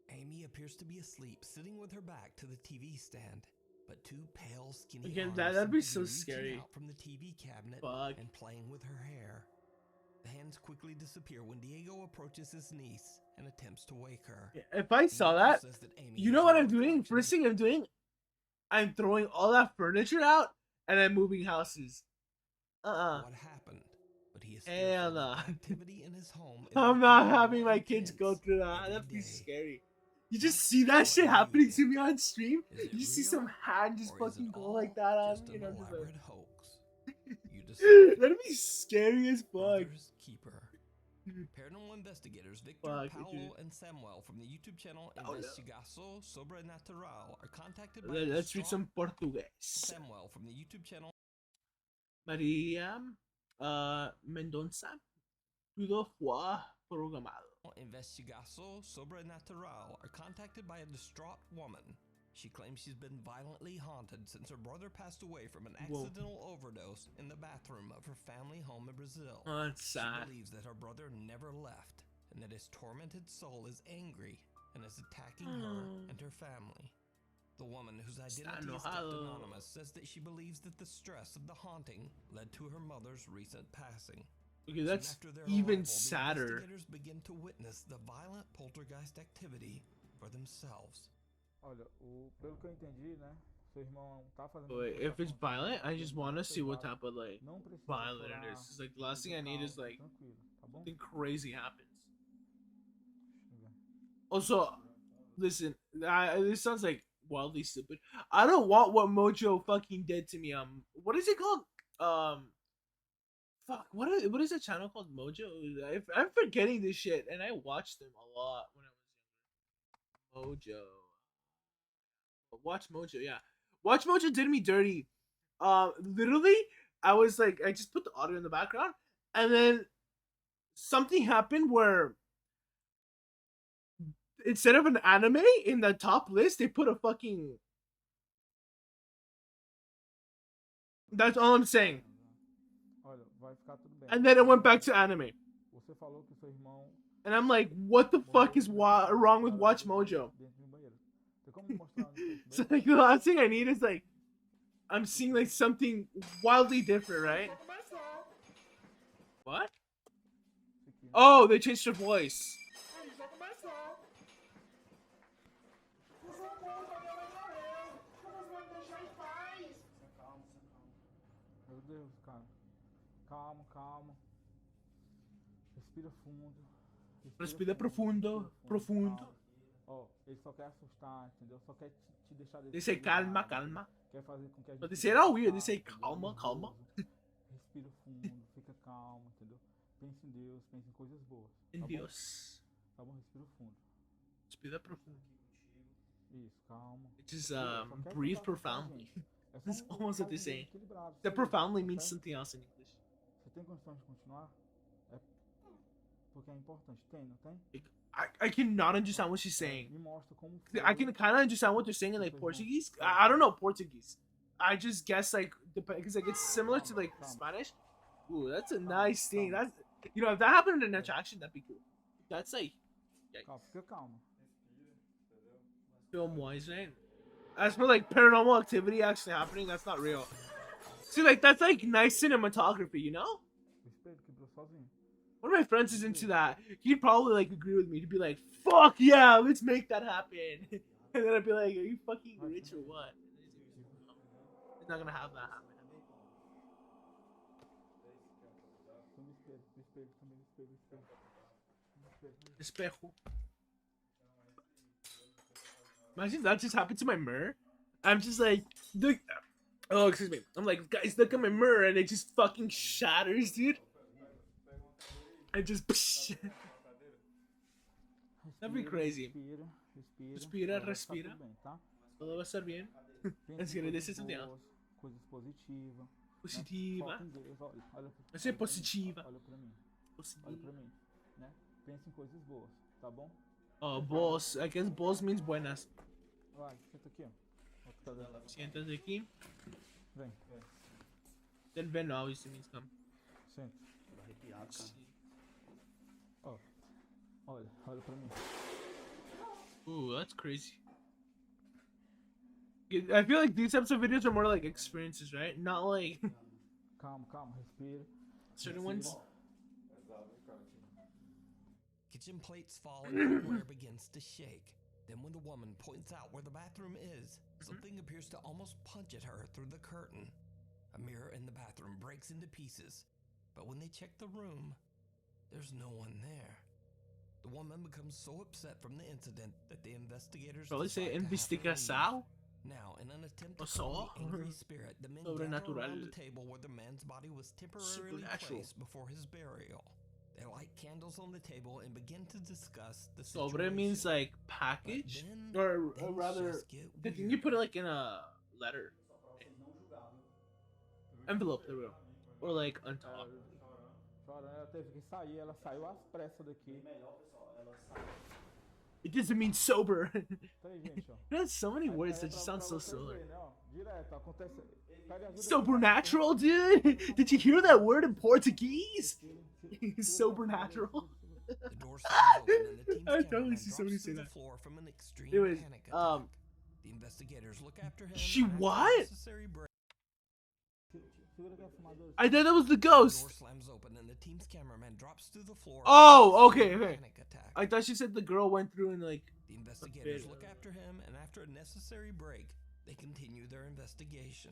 Amy appears to be asleep, sitting with her back to the TV stand. But two pale, skinny Again, arms that'd seem be to so reaching scary. out from the TV cabinet Fuck. and playing with her hair. The hands quickly disappear when Diego approaches his niece and attempts to wake her. If I saw Diego that, says that Amy you is know what no I'm doing? reflection First thing I'm doing, I'm throwing all that furniture out and I'm moving houses. of what happened, but he is Hell fearful no. that the activity in his home is I'm not becoming having more my kids go intense through that. every That'd be day. scary. You Like, just see that what shit do you happening to think? me on stream. Is it You see real, some hand just or is it fucking go all like that on just me, an and I'm just like, elaborate hoax? You decide. that'd be scary as fuck. Brother's Keeper. Paranormal investigators Victor, Fuck, Paulo, dude. and Samuel from the YouTube channel Oh, no. Investigação Sobrenatural are contacted by Let's read distraught some Portuguese. Samuel from the YouTube channel Maria Mendonça. Tudo foi programado. Investigação Sobrenatural are contacted by a distraught woman. She claims she's been violently haunted since her brother passed away from an Whoa. accidental overdose in the bathroom of her family home in Brazil. Oh, that's She sad. believes that her brother never left and that his tormented soul is angry and is attacking her and her family. The woman, whose identity is kept enojado. anonymous, says that she believes that the stress of the haunting led to her mother's recent passing. Okay, Soon that's after their even arrival, the sadder. investigators begin to witness the violent poltergeist activity for themselves. Olha, pelo que eu entendi, né? Seu irmão tá fazendo. But if it's violent, I just want to see what type of like Não precisa violent chorar, it is. It's like the last thing I need is calma, like tranquilo, tá bom? something crazy happens. Deixa eu ver. Also, listen, this sounds like wildly stupid. I don't want what Mojo fucking did to me. What is it called? Fuck. What is that channel called? Mojo. I'm forgetting this shit, and I watched them a lot when I was younger. Mojo. Watch Mojo. Yeah, Watch Mojo did me dirty. Literally, I was like, I just put the audio in the background, and then something happened where instead of an anime in the top list, they put a fucking. That's all I'm saying. Olha, vai ficar tudo bem. And then it went back to anime. Você falou que seu irmão And I'm like, what the fuck is wrong with Watch Mojo? dentro de um banheiro. Tem como me mostrar onde foi esse So banheiro? like the last thing I need is like, I'm seeing like something wildly different, right? What? Esse aqui, né? Oh, they changed their voice. Meu Deus, cara. Calma, calma. Respira fundo. Respira profundo, profundo. Calma. Ó, ele só quer assustar, entendeu? Só quer te deixar They say calma, calma. Quer fazer com que a gente But they say it all weird. They fique say calmo, calma, entendeu? calma. Respira fundo, fica calmo, entendeu? Pense em Deus, pense em coisas boas. En Tá bom? Dios. Tá bom, respira fundo. Respira profundo. Isso, calma. Just Só quer breathe conversar com a profoundly. gente. É só That's um almost what bocado they're de saying. equilibrado, That sim, profoundly ok? means something else in English. Você tem condições de continuar? É porque é importante. Tem, não tem? I cannot understand what she's saying. Me mostra como foi. I can kind of understand what they're saying in like Portuguese. I don't know Portuguese. I just guess like because like it's similar to like Spanish. Ooh, that's a nice thing. That's if that happened in an attraction, that'd be cool. That's like Calma, fica calma. film wise, right? As for like paranormal activity actually happening, that's not real. See, like that's like nice cinematography, you know? O espelho quebrou sozinho. One of my friends is into that. He'd probably like agree with me to be like, "Fuck yeah, let's make that happen." And then I'd be like, "Are you fucking rich or what?" It's not gonna have that happen. Então, o espelho também, o espelho. Espejo. Imagine that just happened to my mirror. I'm just like, look. Oh, excuse me. I'm like, guys, look at my mirror, and it just fucking shatters, dude. And just. That'd be crazy. Respira, Respira, vai ficar respira. tudo bem, tá? Todo va a estar bien. Pensa Es em que coisas this is something else. boas, coisas positivas. Positiva. Foca em Deus, olha Vai ser positiva. Olha pra mim, Positiva. né? Pensa em coisas boas, tá bom? Oh, boss. I guess boss means buenas. Vai, senta aqui, ó. Ó, que tá dando. Siéntate aquí. Vem, Then ven obviously means come. senta. Ó, olha pra mim. Ooh, that's crazy. I feel like these types of videos are more like experiences, right? Not like Calma, respira. certain ones. Kitchen plates fall and cookware begins to shake. Then when the woman points out where the bathroom is, something appears to almost punch at her through the curtain. A mirror in the bathroom breaks into pieces, but when they check the room, there's no one there. The woman becomes so upset from the incident that the investigators Probably say decide to have her investigação. leave. Now, in an attempt to O calm só. the angry spirit, the men gather Sobrenatural. around the table where the man's body was temporarily Supernatural. placed before his burial. They light candles on the table and begin to discuss the Sobre situation. means like But package, then or things rather, just get I think you weird. put it like in a letter, envelope, there we go, or like on top. Chorando, ela teve que sair, ela saiu às pressas daqui. It doesn't mean sober. Tá aí, gente, ó. There's so many Aí- words aí that é just pra sound so vocês similar. verem, né, ó. Direto, acontece. Pede ajuda Supernatural, dude. Did you hear that word in Portuguese? Supernatural. The door slams open and the team's I totally cameraman see somebody drops say to the that. floor from an extreme Anyways, panic attack. um, The investigators look after him. She and after a what? necessary break, Segura aqui a fumadora. I thought that was the the door ghost. slams open and the team's cameraman drops to the floor. Oh, from an okay, extreme okay. panic attack. I thought she said the girl went through and like. The investigators bit. look after him, and after a necessary break, they continue their their investigation.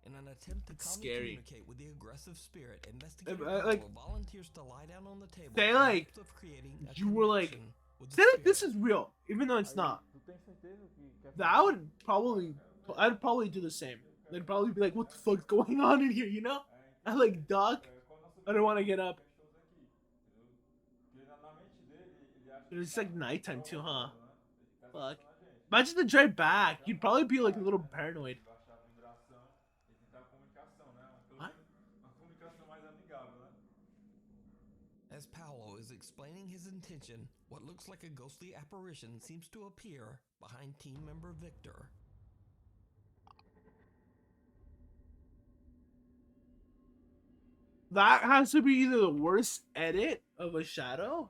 In an attempt to calmly Scary. communicate with the aggressive spirit, investigator like, Paolo volunteers to lie down on the table say, in like, hopes of creating a you were, like, connection with the say like this spirit. is real, even though it's Aí, not. tu tem certeza que That I would probably, I'd probably do the same. I'd probably be like, what the fuck's going on in here, you know? I like duck. I don't want to get up. It's like nighttime too, huh? Fuck. Imagine the drive back. You'd probably be like a little paranoid. What? As Paolo is explaining his intention, what looks like a ghostly apparition seems to appear behind team member Victor. That has to be either the worst edit of a shadow.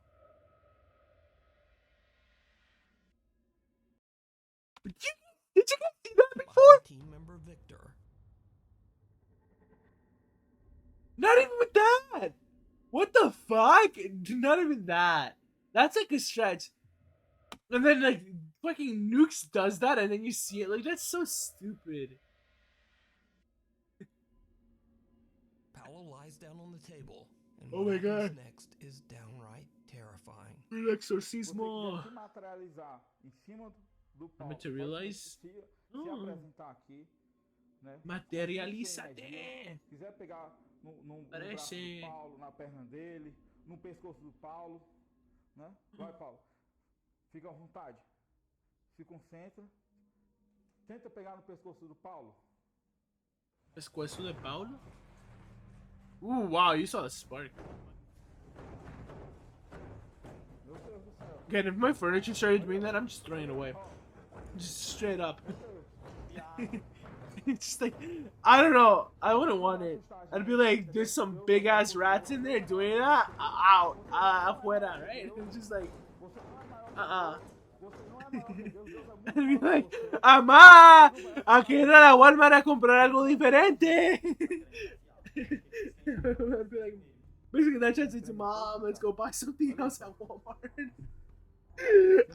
Did you guys see that before? Behind team member Victor. Not even with that. What the fuck? Not even that. That's like a stretch. And then like fucking Nukes does that, and then you see it. Like that's so stupid. Paolo lies down on the table, and Oh what my happens God. next is downright terrifying. El você exorcismo. quiser se materializar em cima do palco, Materialize? se Oh. apresentar aqui, né? Materializa-te. Se quiser pegar no braço Parece- do Paulo, na perna dele, no pescoço do Paulo, né? Vai, Paulo. Fica à vontade. Se concentra. Tenta pegar no pescoço do Paulo. Pescoço de Paulo. Wow, you saw the spark. Meu Deus do céu. Again, if my furniture started doing that, I'm just throwing it away. Just straight up. It's just like, I don't know. I wouldn't want it. I'd be like, there's some big ass rats in there doing that. Out. Afuera, right? It's just like, Você não é maior que Deus. Deus é muito I'd be maior like, que você. Amá, aquí ir a la Walmart a comprar algo diferente. I'd be like, basically that translates to Mom, let's go buy something else at Walmart.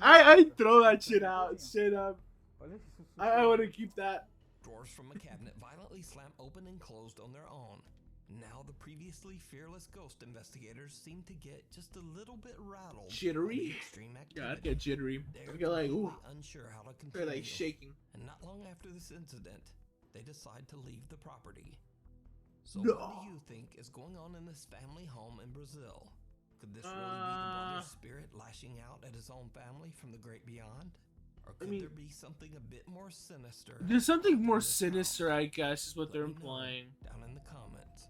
I'd throw that shit out straight up. Olha isso. I want to keep that. Drawers from a cabinet violently slam open and closed on their own. Now the previously fearless ghost investigators seem to get just a little bit rattled. Jittery? by the extreme Yeah, I'd activity. get jittery. They're I'd get like, ooh, completely unsure how to they're continue. like shaking. And not long after this incident, they decide to leave the property. So No. what do you think is going on in this family home in Brazil? Could this really be the brother's spirit lashing out at his own family from the great beyond? Or could mean, there be something a bit more sinister? There's something more in this sinister, house? I guess, is what Let they're me know implying. down in the comments.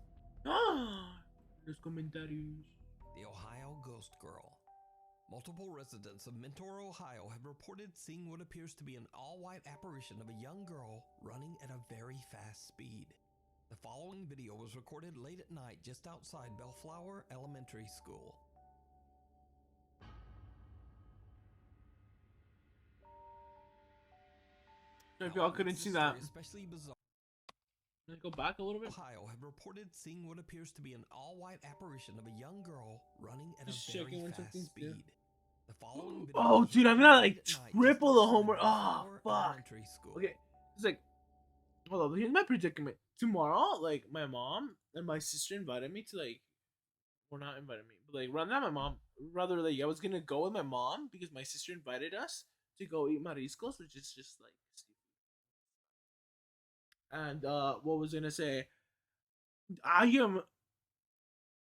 Los comentarios. The Ohio Ghost Girl. Multiple residents of Mentor, Ohio have reported seeing what appears to be an all-white apparition of a young girl running at a very fast speed. The following video was recorded late at night just outside Bellflower Elementary School. If y'all couldn't see that, Especially bizarre. let's go back a little bit. Ohio have reported seeing what appears to be an all-white apparition of a young girl running at Just a checking very when fast something's speed. good. The following video Oh, was dude, I'm recorded gonna late like at night triple just the outside homework. Oh, Bellflower fuck. Elementary School. Okay, it's like, hold on. Here's my predicament. Tomorrow, like, my mom and my sister invited me to like, well, not invited me, but like, rather not my mom. Rather, like, I was gonna go with my mom because my sister invited us to go eat mariscos, which is just like seafood. And what was I gonna say? I am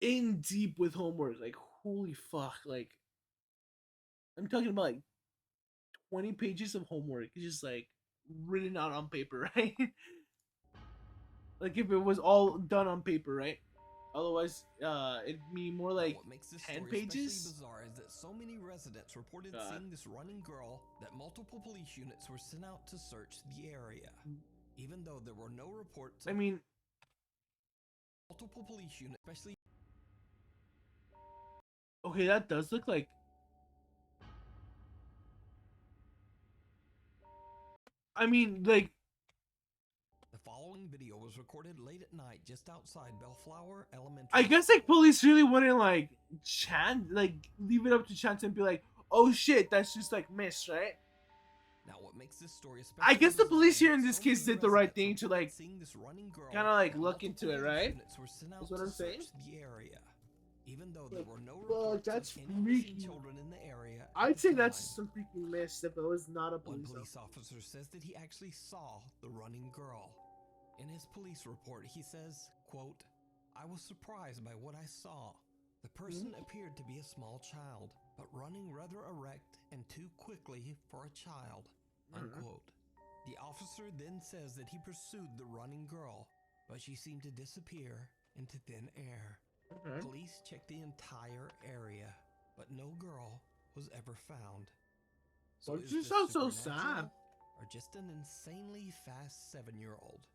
in deep with homework. Like, holy fuck! Like, I'm talking about like 20 pages of homework, just like written out on paper, right? Like if it was all done on paper, right? Otherwise, it'd be more like What makes this 10 story pages. especially bizarre is that so many residents reported God. seeing this running girl that multiple police units were sent out to search the area. Even though there were no reports I of mean, multiple police units, especially okay, that does look like. I mean, like, the following video was recorded late at night just outside Bellflower Elementary. I guess like police really wouldn't like leave it up to chance and be like, oh shit, that's just like mist, right? Now, what makes this story I guess the especially police here in bizarre this is so case many did the right residents thing to reported like seeing this running girl, kind of like and look into it, multiple police right? units were sent out That's what to I'm saying. search the area. Even though Like, there were no fuck, reports that's of any missing freaky. children in the area, at I'd the say that's time, some freaking mist if it was not a one police police officer. officer says that he actually saw the running girl. In his police report, he says, quote, "I was surprised by what I saw. The person appeared to be a small child, but running rather erect and too quickly for a child," unquote. The officer then says that he pursued the running girl, but she seemed to disappear into thin air. Police checked the entire area, but no girl was ever found. So Well, is she this sounds so supernatural sad. or just an insanely fast 7-year-old?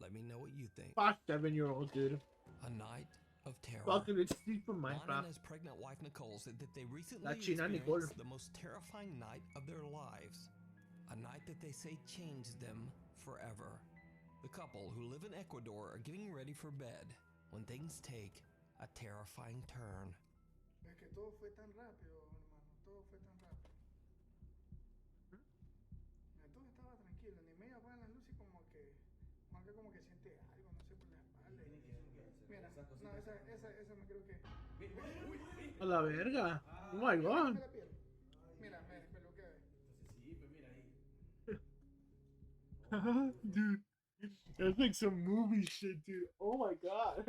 Let me know what you think. Fuck 7-year-old dude. A night of terror. Fucking it's Steve from Juan Minecraft. and his pregnant wife Nicole said that they recently La China Nicole. experienced the most terrifying night of their lives. A night that they say changed them forever. The couple, who live in Ecuador, are getting ready for bed when things take a terrifying turn. Es que todo fue tan rápido, hermano. Todo fue tan rápido. Mira, todo estaba tranquilo. Ni media apagan las luces y como que Juanca como que siente algo, no sé, por la espalda. Mira, no, esa me creo que. A la verga. Oh my god. La piel. Mira, me despeluqué. Dude. That's like some movie shit, dude. Oh my god.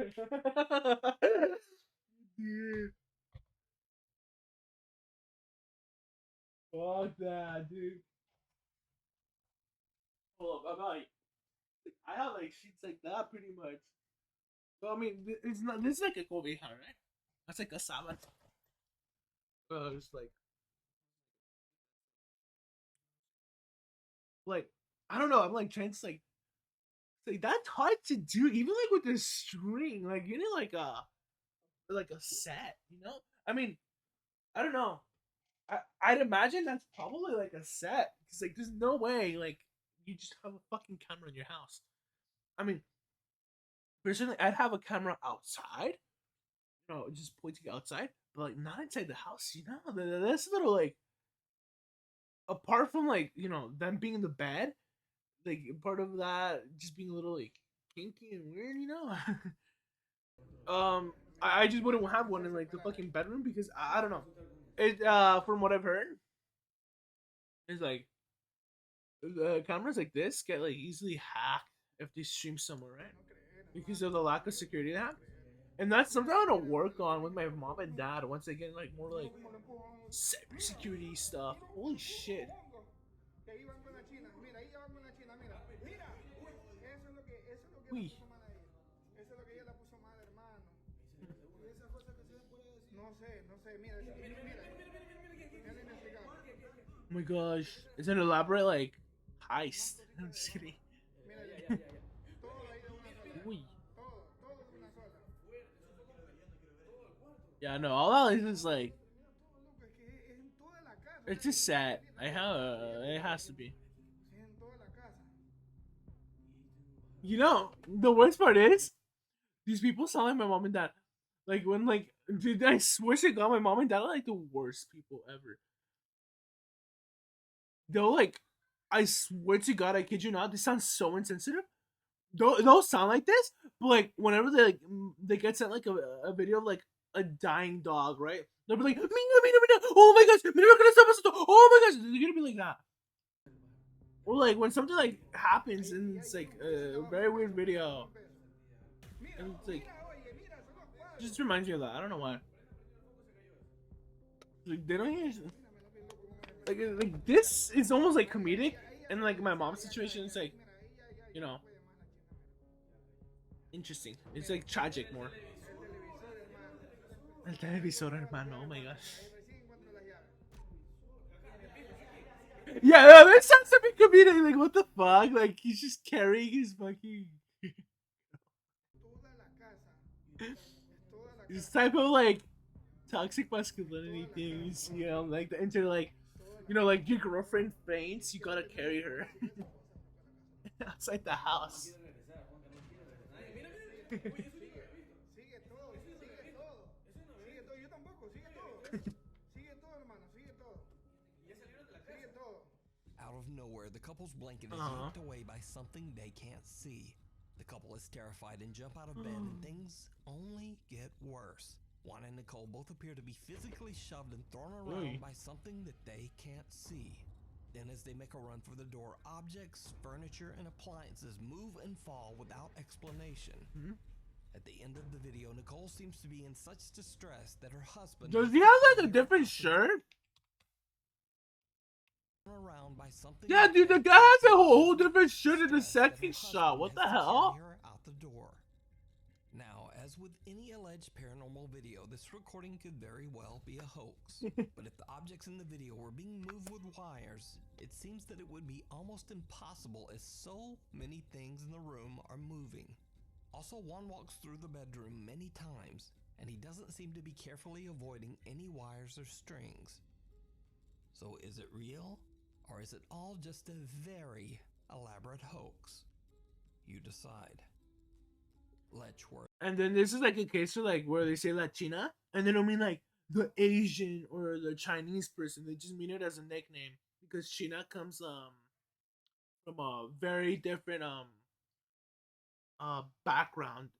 Dude. Fuck that, dude. Hold up, I have like sheets like that pretty much. So I mean, it's not. This is like a cobija, right? That's like a sábana. It's like I don't know. I'm like trying to like that's hard to do, even like with this string. Like you need like a set, you know? I mean, I don't know. I'd imagine that's probably like a set because like there's no way like you just have a fucking camera in your house. I mean, personally, I'd have a camera outside, you know, just pointing outside, but like not inside the house. You know, that's a little like apart from like you know them being in the bed, like part of that just being a little like kinky and weird. You know. I just wouldn't have one in like the fucking bedroom because I don't know. It from what I've heard, is like the cameras like this get like easily hacked if they stream somewhere, right? Because of the lack of security they have. And that's something I want to work on with my mom and dad once they get like more like cybersecurity stuff. Holy shit. Uy. Oh my gosh. It's an elaborate like heist. I'm just kidding. Uy. Yeah, no, all that is like it's just sad. It has to be. You know, the worst part is these people sound like my mom and dad. Like when like dude, I swear to God, my mom and dad are like the worst people ever. They'll like I swear to God, I kid you not, they sound so insensitive. They'll sound like this, but like whenever they like they get sent like a video of like a dying dog, right? They'll be like, "Mina, mina, mina! Oh my gosh, mira que le está pasando! Oh my gosh!" They're gonna be like that. Or like when something like happens and it's like a very weird video, and it's like it just reminds me of that. I don't know why. Like they don't use like this is almost like comedic, and like my mom's situation is like, you know, interesting. It's like tragic more. El televisor, hermano. Oh my gosh. Yeah, that sounds a bit comedic. Like, what the fuck? Like, he's just carrying his fucking. This type of like toxic masculinity things, you know, like the into like, you know, like your girlfriend faints, you gotta carry her outside the house. Out of the couple's blanket is Uh-huh. yanked away by something they can't see. The couple is terrified and jump out of bed, and things only get worse. Juan and Nicole both appear to be physically shoved and thrown around Oy. by something that they can't see. Then as they make a run for the door, objects, furniture, and appliances move and fall without explanation. Mhm. At the end of the video, Nicole seems to be in such distress that her husband... Does has he to have like carry a her different out the shirt? door around by something Yeah, that dude, the they guy has a can't whole see. different shirt in the Stressed that her second shot. husband What has the to hell? carry her out the door. Now, as with any alleged paranormal video, this recording could very well be a hoax. But if the objects in the video were being moved with wires, it seems that it would be almost impossible as so many things in the room are moving. Also, Juan walks through the bedroom many times, and he doesn't seem to be carefully avoiding any wires or strings. So is it real, or is it all just a very elaborate hoax? You decide. Letchworth. And then this is like a case of like where they say Latina, and they don't mean like the Asian or the Chinese person. They just mean it as a nickname because China comes from a very different background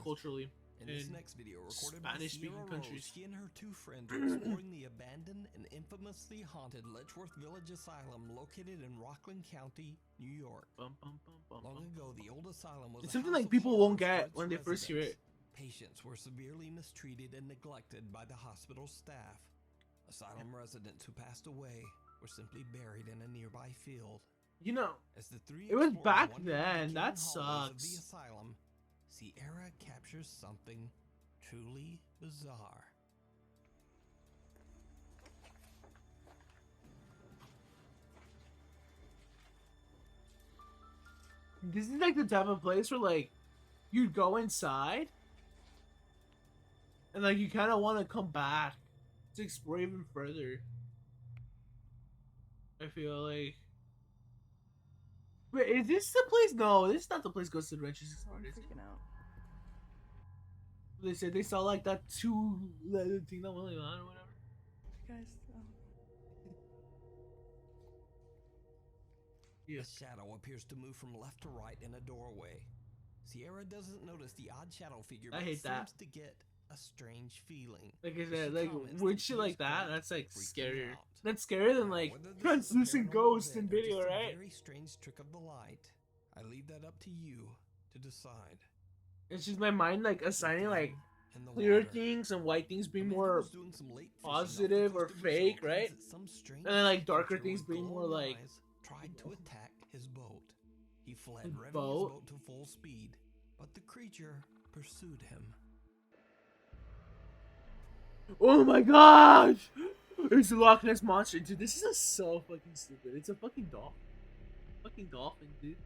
culturally. In this in next video, recorded by Spanish-speaking Sierra countries. Rose, she and her two friends are exploring the abandoned and infamously haunted Letchworth Village Asylum located in Rockland County, New York. Bum, bum, bum, bum, Long bum. ago, the old asylum was It's a something house like of people won't horrors for get its when they first hear it. residents. Patients were severely mistreated and neglected by the hospital staff. Asylum residents who passed away were simply buried in a nearby field. You know, As the three it was explorers back wander the then. decaying That hallways of the sucks. asylum, Sierra captures something truly bizarre. This is like the type of place where like you'd go inside and like you kind of want to come back to explore even further. I feel like. Wait, is this the place? No, this is not the place Ghost Adventures Oh, I'm explored. Is it? freaking out. They said they saw like that two-letter thing that went like that or whatever. Guys, Yeah. A shadow appears to move from left to right in a doorway. Sierra doesn't notice the odd shadow figure, I but hate that. seems to get a strange feeling. Like I She said, like comments weird that shit she like is that. quite That's like freaking scarier. out. That's scarier than Now, like whether this is a translucent paranormal ghost event in or video, just a right? very strange trick of the light, I leave that up to you to decide. It's just my mind like assigning like In the clear water, things and white things a being man who more was doing some late fishing off the positive or coast of Brazil fake, claims right? that some strange And then like darker creature things with being more glowing like eyes tried to attack his boat. He fled, His revving boat? his boat to full speed, but the creature pursued him. oh my gosh! It's the Loch Ness monster, dude. This is so fucking stupid. It's a fucking dolphin. Fucking dolphin, dude.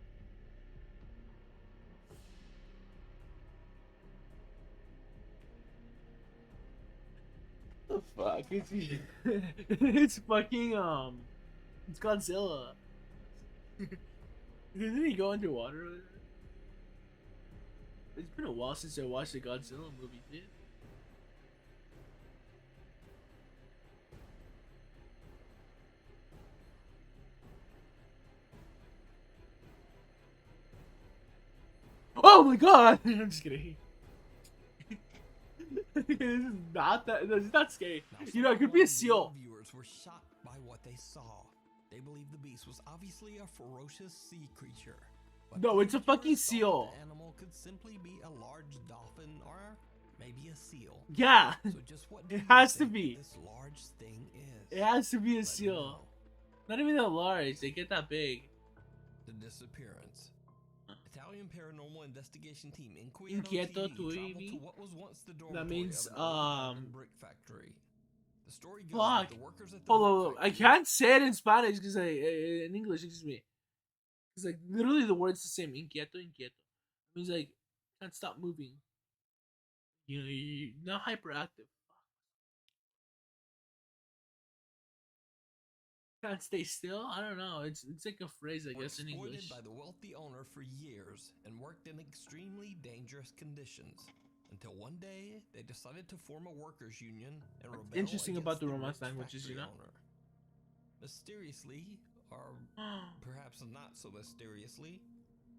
The fuck? It's fucking it's Godzilla. Didn't he go underwater? It's been a while since I watched a Godzilla movie, dude. Oh my god! I'm just kidding. This is not that. This is not scary. Now, You know, it some could be a online seal. video viewers were shocked by what they saw. They believe the beast was obviously a ferocious sea creature. But No, it's a others fucking thought seal. The animal could simply be a large dolphin or maybe a seal. Yeah, So just what do It you has to think be. this large thing is? it has to be a Let me seal. know. Not even that large. They get that big. The disappearance. Italian paranormal investigation team Inquieto TV tu traveled ibi? to what was once the dormitory means, of an old abandoned brick factory. The story goes Fuck. that the workers at the Hold brick on, I factory- can't say it in Spanish because in English, excuse me. It's like literally the word's the same. Inquieto, inquieto. It means like can't stop moving. You know, you're not hyperactive. Can't stay still. I don't know. It's like a phrase, I were guess, in exploited English. by the wealthy owner for years and worked in extremely dangerous conditions until one day they decided to form a workers union and rebel interesting about against the the Romance rich languages, you factory know? owner. Mysteriously, or perhaps not so mysteriously,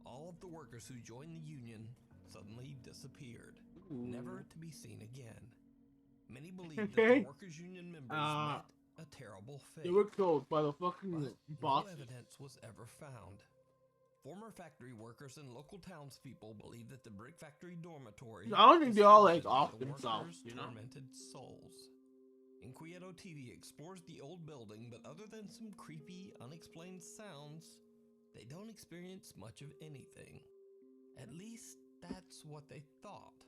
all of the workers who joined the union suddenly disappeared, never to be seen again. Many believe that the workers' union members met a terrible fate. They were killed by the fucking but boss. no evidence was ever found. Former factory workers and local townspeople believe that the brick factory dormitory. I don't think they all like was haunted off by the themselves, workers' you know. Tormented souls. Inquieto TV explores the old building, but other than some creepy, unexplained sounds, they don't experience much of anything. At least that's what they thought.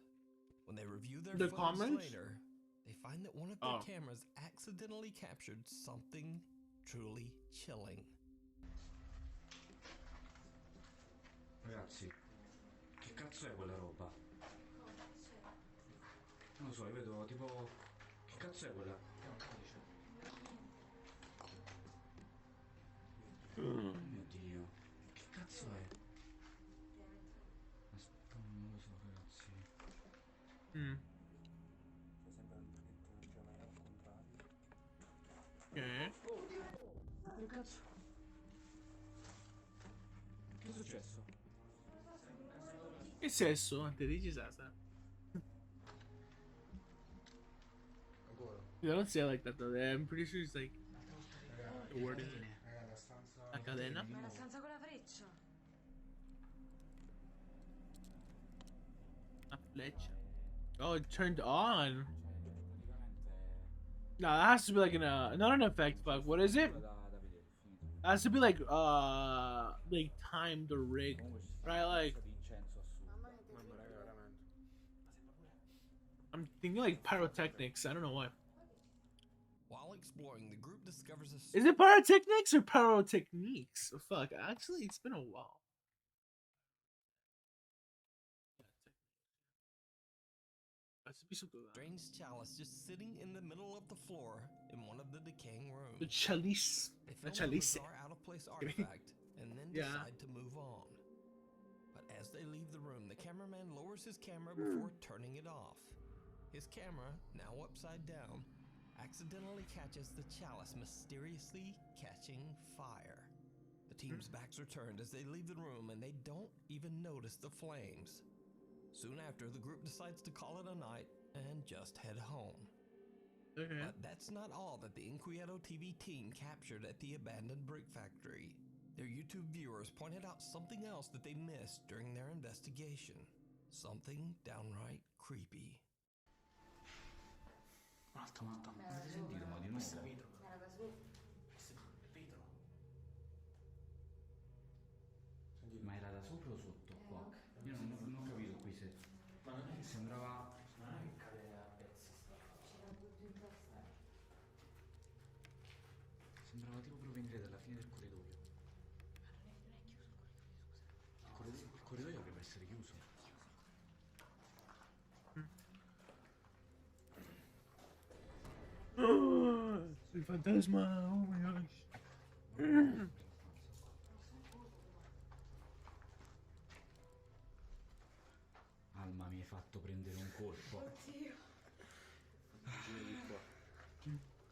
When they review their footage comments? later, they find that one of their cameras accidentally captured something truly chilling. Ragazzi, che cazzo è quella roba? Non lo so, io vedo tipo... Che cazzo è quella? Oh mio Dio, che cazzo è? Aspetta, non lo so ragazzi. Ok. Che cazzo? Che è successo? Che sesso? Te dici Sasa? They don't say it like that though. I'm pretty sure it's like the word is la cadena. Ma la stanza con la freccia. A flecha. Oh, it turned on. No, that has to be like not an effect bug. What is it? It has to be like timed or rigged, right? Like I'm thinking like pyrotechnics. I don't know why. While exploring, the group discovers a... Is it pyrotechnics or pyrotechniques? Oh, fuck, actually, it's been a while. strange chalice just sitting in the middle of the floor in one of the decaying rooms. The chalice. They The film the chalice. bizarre out-of-place artifact and then decide to move on. But as they leave the room, the cameraman lowers his camera before turning it off. His camera, now upside down, accidentally catches the chalice mysteriously catching fire. The team's backs are turned as they leave the room and they don't even notice the flames. Soon after, the group decides to call it a night and just head home. But that's not all that the Inquieto TV team captured at the abandoned brick factory. Their YouTube viewers pointed out something else that they missed during their investigation. Something downright creepy. Malta, avete sentito? Ma di nuovo? Era da su. Vetro. Ma era da sopra o sotto? Qua? Io non ho capito qui se... Ma non è che sembrava... Non è che cade a pezzi sta cosa. C'era tutto in testa. Sembrava tipo provenire dalla fine del corridoio. Ma non è chiuso il corridoio, scusa. Il corridoio dovrebbe essere chiuso. Il fantasma, oh my gosh. Alma, mi hai fatto prendere un colpo. Oddio.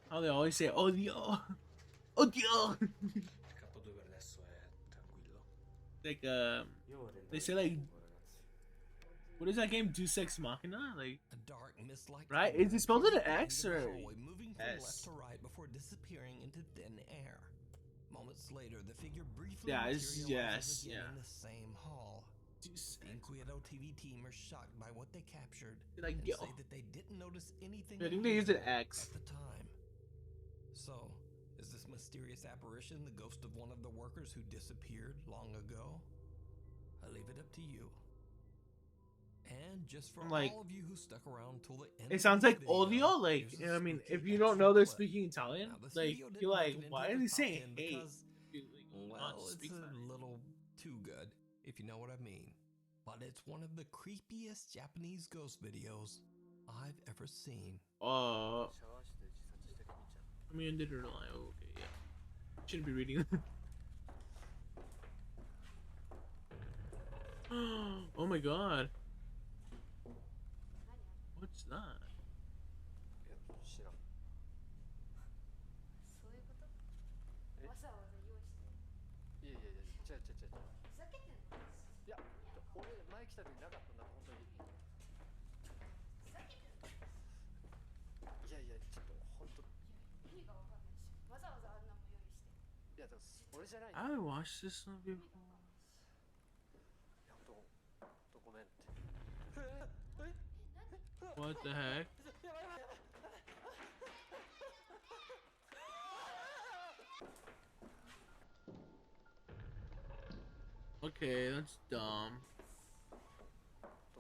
How they always say, odio. Odio. Il K2 per adesso è tranquillo. Like, they say like, what is that game? Deus Ex Machina? Like, A dark mist-like right? figure Is it spelled with an appears X in the or hallway, moving from left S? to right before disappearing into thin air. Moments later, the figure briefly Yeah, it's- materializes yes, again yeah. in the same hall. Deus The Inquieto TV team are shocked by what they captured Like, and yo. say that they didn't notice anything I think they used an unusual X. at the time. So, is this mysterious apparition the ghost of one of the workers who disappeared long ago? I leave it up to you. And just for I'm like- all of you who stuck around till the end, It of sounds this like video, audio. Like, here's a I mean, spooky if you don't extra know they're clip. speaking Italian, Now, this like, video didn't you're like, make it why into are the they top saying 10 hate? because, well, it's speak a Spanish. little too good, if you know what I mean. But it's one of the creepiest Japanese ghost videos I've ever seen. Let me end it or lie. Oh, okay, yeah. Shouldn't be reading. Oh my god. What's that? そういうことわざわざ用意していや俺前来た時なかったんだ本当に。いやいやちょっと本当。意味がわかんないし、わざわざあんなも用意して。いやでも俺じゃない。I haven't watched this one before. いや本当ごめんって。 What the heck? Okay, that's dumb.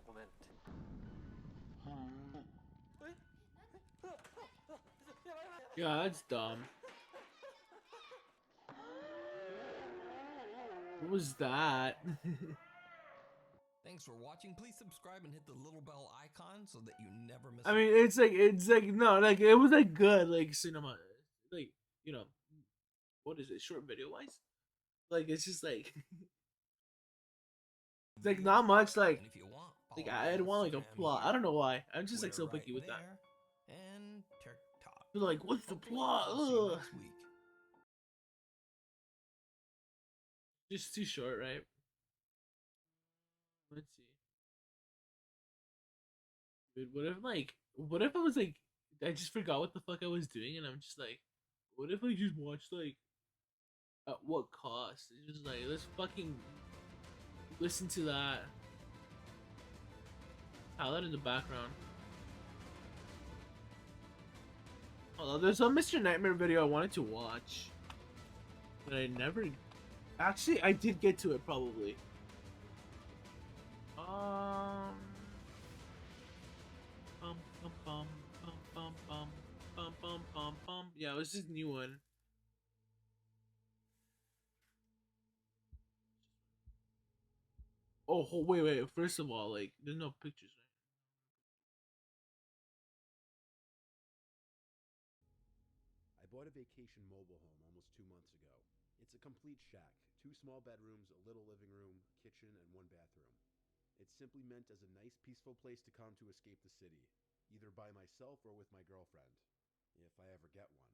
ごめんって。 Yeah, that's dumb. What was that? Thanks for watching. Please subscribe and hit the little bell icon so that you never miss. I mean, it's like no, like it was like good, like cinema, like you know, what is it, short video wise? Like it's just like, it's like not much like. And if you want, Like I'd want like a plot. I don't know why. I'm just like so Twitter picky right with that. there, and TikTok. They're like, what's the plot? I'll see you Ugh. next week. Just too short, right? Let's see. Dude, what if I was like, I just forgot what the fuck I was doing, and I'm just like, what if I just watched like, at what cost? It's just like, let's fucking listen to that. Have that in the background. Although there's a Mr. Nightmare video I wanted to watch, but I never. Actually, I did get to it probably. Yeah, it was this new one. Oh, wait. First of all, like, there's no pictures, right? I bought a vacation mobile home almost 2 months ago. It's a complete shack. 2 small bedrooms, a little living room, kitchen, and 1 bathroom. It's simply meant as a nice, peaceful place to come to escape the city, either by myself or with my girlfriend, if I ever get one.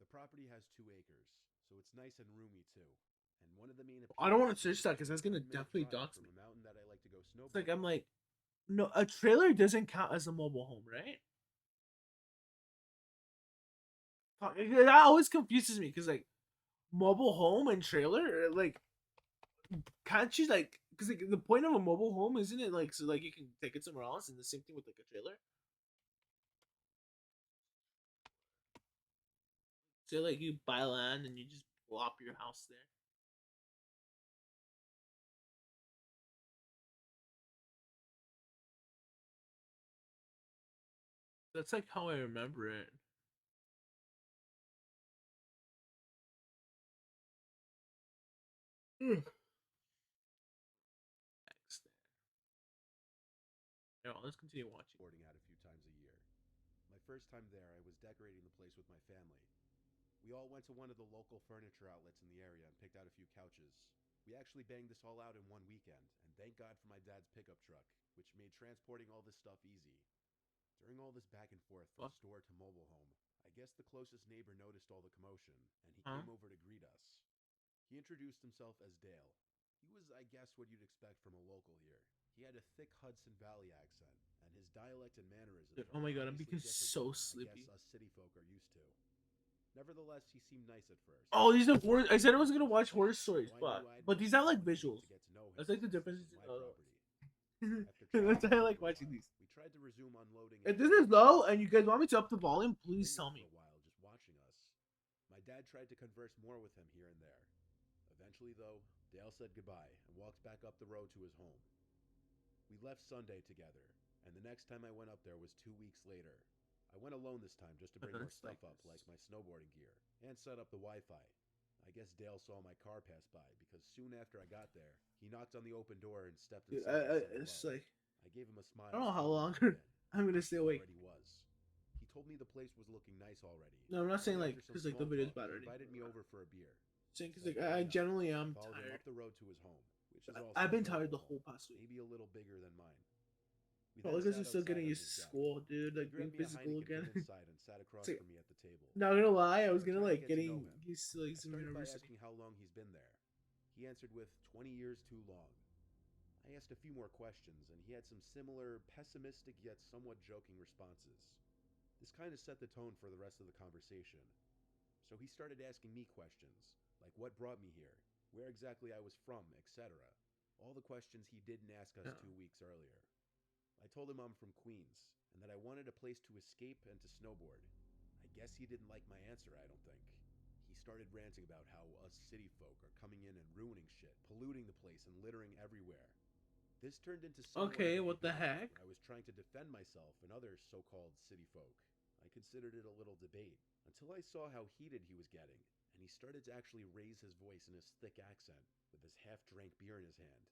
The property has 2 acres, so it's nice and roomy too. And one of the main I don't want to search that because that's gonna definitely dox me. from a mountain that I like to go It's snowboarding. like I'm like, no, a trailer doesn't count as a mobile home, right? Fuck, that always confuses me because like, mobile home and trailer, like, can't you like? Because like, the point of a mobile home isn't it like so like you can take it somewhere else, and the same thing with like a trailer. So like you buy land and you just plop your house there. That's like how I remember it. Yeah, let's continue watching. Boarding out a few times a year. My first time there, I was decorating the place with my family. We all went to one of the local furniture outlets in the area and picked out a few couches. We actually banged this all out in one weekend, and thank God for my dad's pickup truck, which made transporting all this stuff easy. During all this back and forth from store to mobile home, I guess the closest neighbor noticed all the commotion, and he came over to greet us. He introduced himself as Dale. He was, I guess, what you'd expect from a local here. He had a thick Hudson Valley accent, and his dialect and mannerisms. Dude, oh my god, I'm becoming so I sleepy. guess us city folk are used to. Nevertheless, he seemed nice at first. Oh, these are horror. I said I was gonna watch horror stories, but these have like visuals. That's like the difference. That's why I like watching these. We tried to resume unloading. If this is low and you guys want me to up the volume, please tell me. For a while, just watching us. My dad tried to converse more with him here and there. Eventually, though, Dale said goodbye and walked back up the road to his home. We left Sunday together, and the next time I went up there was 2 weeks later. I went alone this time just to bring more stuff up, like my snowboarding gear, and set up the Wi-Fi. I guess Dale saw my car pass by, because soon after I got there, he knocked on the open door and stepped inside. It's like, I gave him a smile. I don't know how long I'm gonna stay awake. He told me the place was looking nice already. No, I'm not saying like because like the video's bad already. He invited me over for a beer. Saying because like I generally am tired. Up the road to his home, which is also I've been tired the whole past week. Maybe a little bigger than mine. Oh, I guess I'm still getting used to school, dude. Like being physical again. Sat across from me at the table. Not gonna lie, I was gonna like getting used to like some university. Asking how long he's been there. He He answered with 20 years too long. I asked a few more questions, and he had some similar, pessimistic yet somewhat joking responses. This kind of set the tone for the rest of the conversation. So he started asking me questions, like what brought me here, where exactly I was from, etc. All the questions he didn't ask us 2 weeks earlier. I told him I'm from Queens, and that I wanted a place to escape and to snowboard. I guess he didn't like my answer, I don't think. He started ranting about how us city folk are coming in and ruining shit, polluting the place and littering everywhere. This turned into Okay, what the heck? I was trying to defend myself and other so-called city folk. I considered it a little debate, until I saw how heated he was getting, and he started to actually raise his voice in his thick accent, with his half-drank beer in his hand.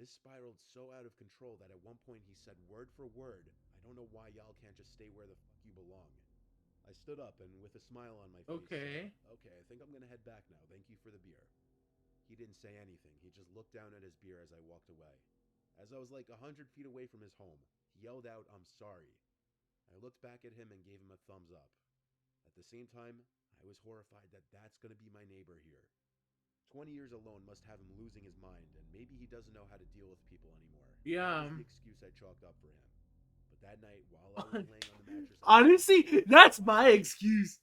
This spiraled so out of control that at one point he said word for word, "I don't know why y'all can't just stay where the fuck you belong." I stood up and with a smile on my face Okay. said, "Okay, I think I'm gonna head back now. Thank you for the beer." He didn't say anything. He just looked down at his beer as I walked away. As I was like 100 feet away from his home, he yelled out, "I'm sorry." I looked back at him and gave him a thumbs up. At the same time, I was horrified that that's gonna be my neighbor here. 20 years alone must have him losing his mind, and maybe he doesn't know how to deal with people anymore. Yeah. That was the excuse I chalked up for him. But that night, while I was laying on the mattress... Honestly, that's my excuse.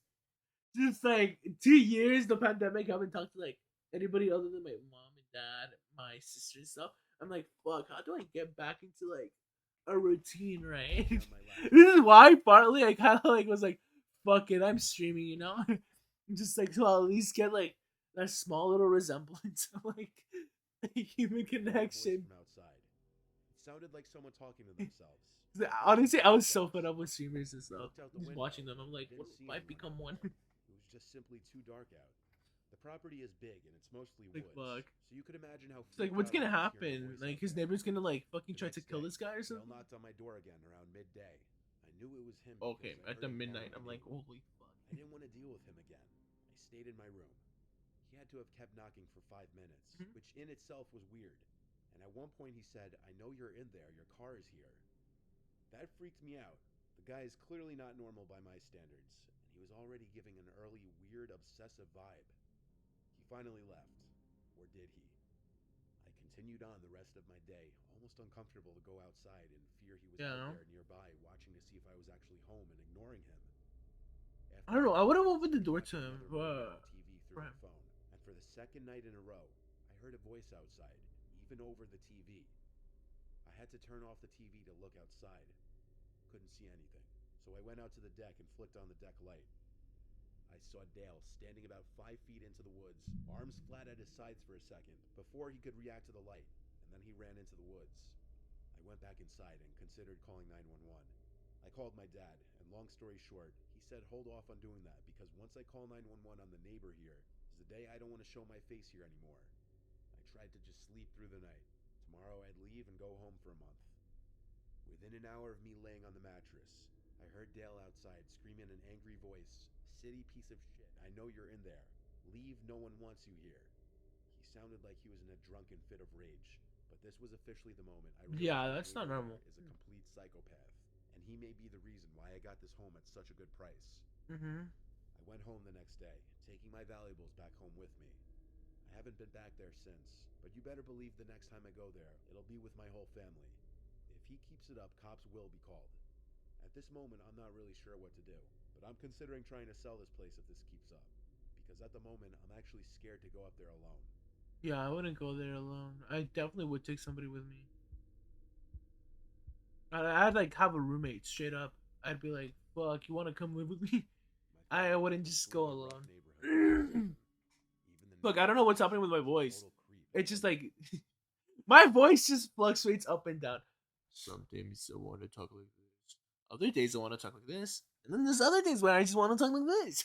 Just like 2 years, the pandemic, I haven't talked to like anybody other than my mom and dad, my sister and stuff. I'm like, fuck, how do I get back into like a routine, right? This is why partly I kind of like was like, fuck it, I'm streaming, you know? Just like to at least get like that small little resemblance of like a human connection. From outside. It sounded like someone talking to themselves. Honestly, I was so fed up with streamers and stuff. Just watching them, I'm like, what if I become one? It was just simply too dark out. The property is big and it's mostly Like, woods. fuck. So you could imagine how... It's like, what's freaked gonna out I was hearing happen? the voice Like, out his there. neighbor's gonna like fucking The try to next kill day, this guy or Dale something? knocked on my door again around midday. I knew it was him. Okay, because I at the heard him midnight, calling I'm my like, name. holy fuck. I didn't want to deal with him again. I stayed in my room. He had to have kept knocking for 5 minutes, which in itself was weird. And at one point he said, "I know you're in there, your car is here." That freaked me out. The guy is clearly not normal by my standards, and he was already giving an early weird obsessive vibe. He finally left. Or did he? I continued on the rest of my day, almost uncomfortable to go outside in fear he was out there nearby, watching to see if I was actually home and ignoring him. I don't know, I would have opened the door to him. TV through my phone, and for the second night in a row, I heard a voice outside, even over the TV. I had to turn off the TV to look outside. Couldn't see anything, so I went out to the deck and flicked on the deck light. I saw Dale standing about 5 feet into the woods, arms flat at his sides for a second, before he could react to the light, and then he ran into the woods. I went back inside and considered calling 911. I called my dad, and long story short, he said hold off on doing that because once I call 911 on the neighbor here, is the day I don't want to show my face here anymore. I tried to just sleep through the night. Tomorrow I'd leave and go home for a month. Within an hour of me laying on the mattress, I heard Dale outside scream in an angry voice, "City piece of shit, I know you're in there. Leave, no one wants you here." He sounded like he was in a drunken fit of rage, but this was officially the moment I realized Yeah, my that's not neighbor normal. is a complete psychopath, and he may be the reason why I got this home at such a good price. I went home the next day, taking my valuables back home with me. I haven't been back there since, but you better believe the next time I go there, it'll be with my whole family. If he keeps it up, cops will be called. At this moment, I'm not really sure what to do, but I'm considering trying to sell this place if this keeps up, because at the moment, I'm actually scared to go up there alone. Yeah, I wouldn't go there alone. I definitely would take somebody with me. I'd like have a roommate straight up. I'd be like, fuck, you want to come live with me? I wouldn't just go alone. Look, I don't know what's happening with my voice. It's just like my voice just fluctuates up and down. Some days I want to talk like this. Other days I want to talk like this. And then there's other days where I just want to talk like this.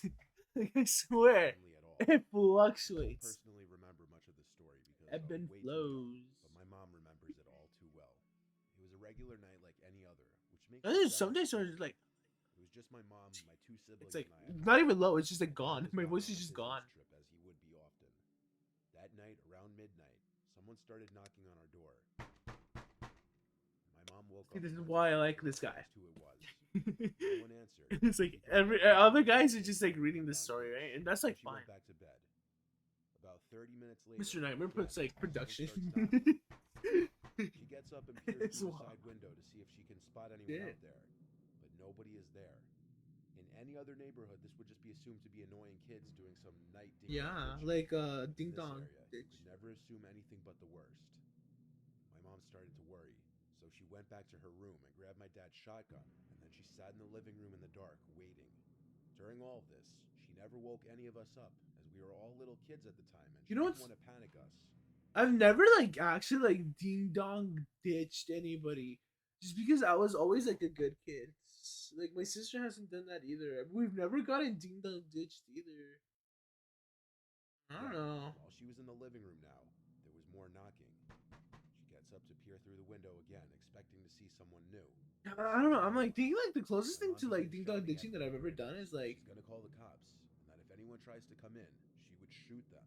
Like, I swear. It fluctuates. Personally remember much of the story because Ebb and way too young, flows. but my mom remembers it all too well. It was a regular night like any other, which makes And it then better some days for are me. just like It was just my mom, my 2 siblings, it's like and I. not even low. It's just like gone. Dad My was voice is on a just business gone. Trip as he would be often. That night, around midnight, someone started knocking on our door. My mom woke See, up. this is and why I went like to this guy. who it was. No one answered. It's like She got every up and other went guys are downstairs just like and reading turned the on story, lights. right? And that's like She fine. went back to bed. About 30 minutes later, Mr. Nightmare puts like production. She gets up and peers It's through the wild. side window to see if she can spot anyone Yeah. out there, but nobody is there. In any other neighborhood, this would just be assumed to be annoying kids doing some night ding Yeah, ditching. like In ding this dong area, ditch. you could never assume anything but the worst. My mom started to worry, so she went back to her room and grabbed my dad's shotgun, and then she sat in the living room in the dark, waiting. During all of this, she never woke any of us up, as we were all little kids at the time, and she You know didn't what's- want to panic us. I've never like actually like ding dong ditched anybody, just because I was always like a good kid. Like my sister hasn't done that either. We've never gotten ding dong ditched either. I don't know. While she was in the living room now, there was more knocking. She gets up to peer through the window again, expecting to see someone new. I don't know. I'm like thinking like the closest thing to like ding dong ditching that I've ever done is like She's gonna call the cops, and that if anyone tries to come in, she would shoot them.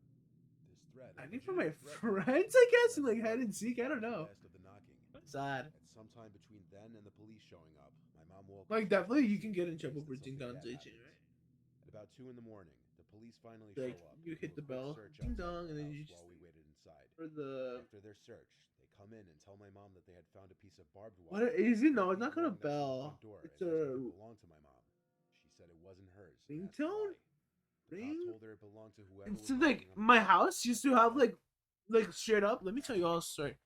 This threat. I think for my friends, I guess, and like hide and seek. I don't know. Last of the knocking. Sad. At some time between then and the police showing up, my mom woke Like up definitely you and can get in realized trouble for that ding something dong bad ditching, happened. right? At about 2 in the morning, the police finally Like show up. you and hit do the a quick bell, search ding outside dong, the and then house you just while we waited inside. for the. After their search, they come in and tell my mom that they had found a piece of barbed wire. What is it? No, it's not completely called a wrong next to the front bell. door It's and asked if a it belonged to my mom. She said it wasn't hers. and asked ringtone. why. The cop Ring. told her it belonged to whoever And was so like knocking on the my door. house used to have like straight up. Let me tell you all a story.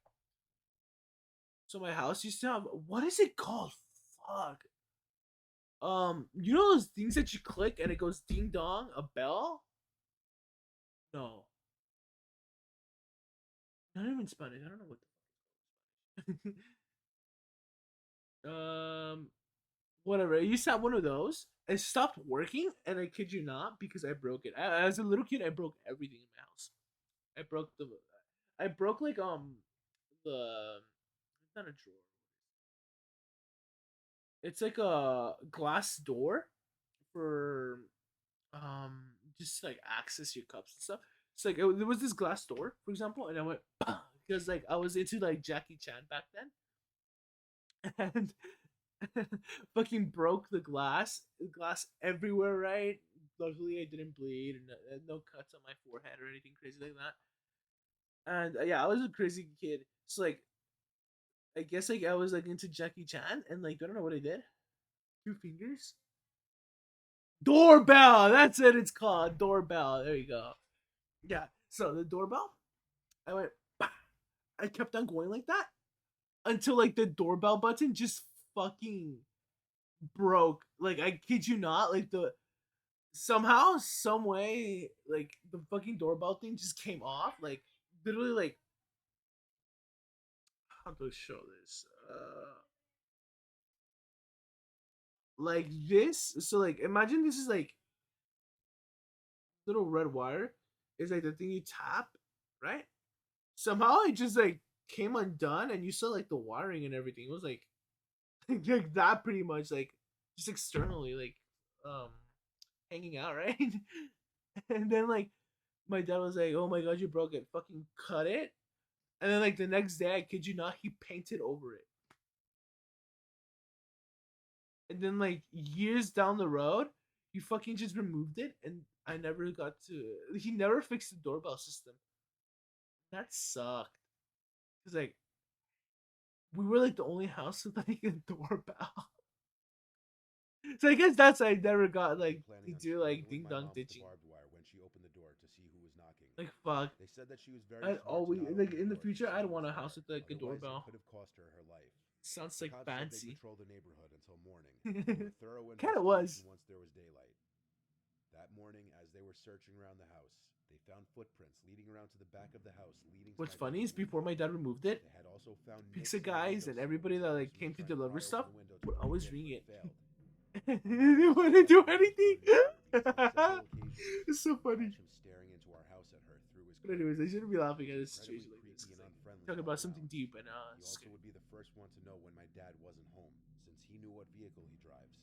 So my house used to have, what is it called? Fuck. You know those things that you click and it goes ding dong, a bell? No. Not even Spanish. I don't know what the fuck it's called. Whatever. I used to have one of those. It stopped working, and I kid you not, because I broke it. As a little kid, I broke everything in my house. I broke like the it's not a drawer. It's like a glass door for just like access your cups and stuff. It's like there was this glass door, for example, and I went because like I was into like Jackie Chan back then, and fucking broke the glass everywhere. Right? Luckily, I didn't bleed and no cuts on my forehead or anything crazy like that. And yeah, I was a crazy kid. So like, I guess like I was like into Jackie Chan, and like I don't know what I did. 2 fingers. Doorbell. That's it. It's called doorbell. There you go. Yeah. So the doorbell. I went. Bah! I kept on going like that until like the doorbell button just fucking broke. Like I kid you not. Like the somehow, some way, like the fucking doorbell thing just came off. Like literally, like how do I show this? Like this. So like imagine this is like little red wire is like the thing you tap, right? Somehow it just like came undone and you saw like the wiring and everything. It was like like that pretty much, like just externally like hanging out, right? And then like my dad was like, "Oh my god, you broke it. Fucking cut it." And then like the next day, I kid you not, he painted over it. And then like years down the road, he fucking just removed it, and I never got to. He never fixed the doorbell system. That sucked. Cause like we were like the only house with like a doorbell. So I guess that's I never got like to do like ding dong ditching. Barbed wire when she opened the door to see who was knocking. Like fuck. They said that she was very. I'd smart to always not like open in the door to future see I'd who want a was house there. with like a Otherwise, doorbell. It could have cost her her life. Sounds The like cops said they fancy. patrolled the neighborhood until morning. They did a thorough Kinda was. investigation once there was daylight. That morning, as they were searching around the house, they found footprints leading around to the back of the house, leading. What's to my funny is bedroom before my dad removed it, They had also found pizza nicks in the guys and windowsill. everybody that like Police came were to trying deliver pry stuff open the window to would break always in, ring but it. failed. They wouldn't do anything. It's so funny. Catch him staring into our house at her through his But anyways, I shouldn't be laughing at this Incredibly situation like this. creepy and unfriendly Talking all about something around. deep and He also would be the first one to know when my dad wasn't home, since he knew what vehicle he drives.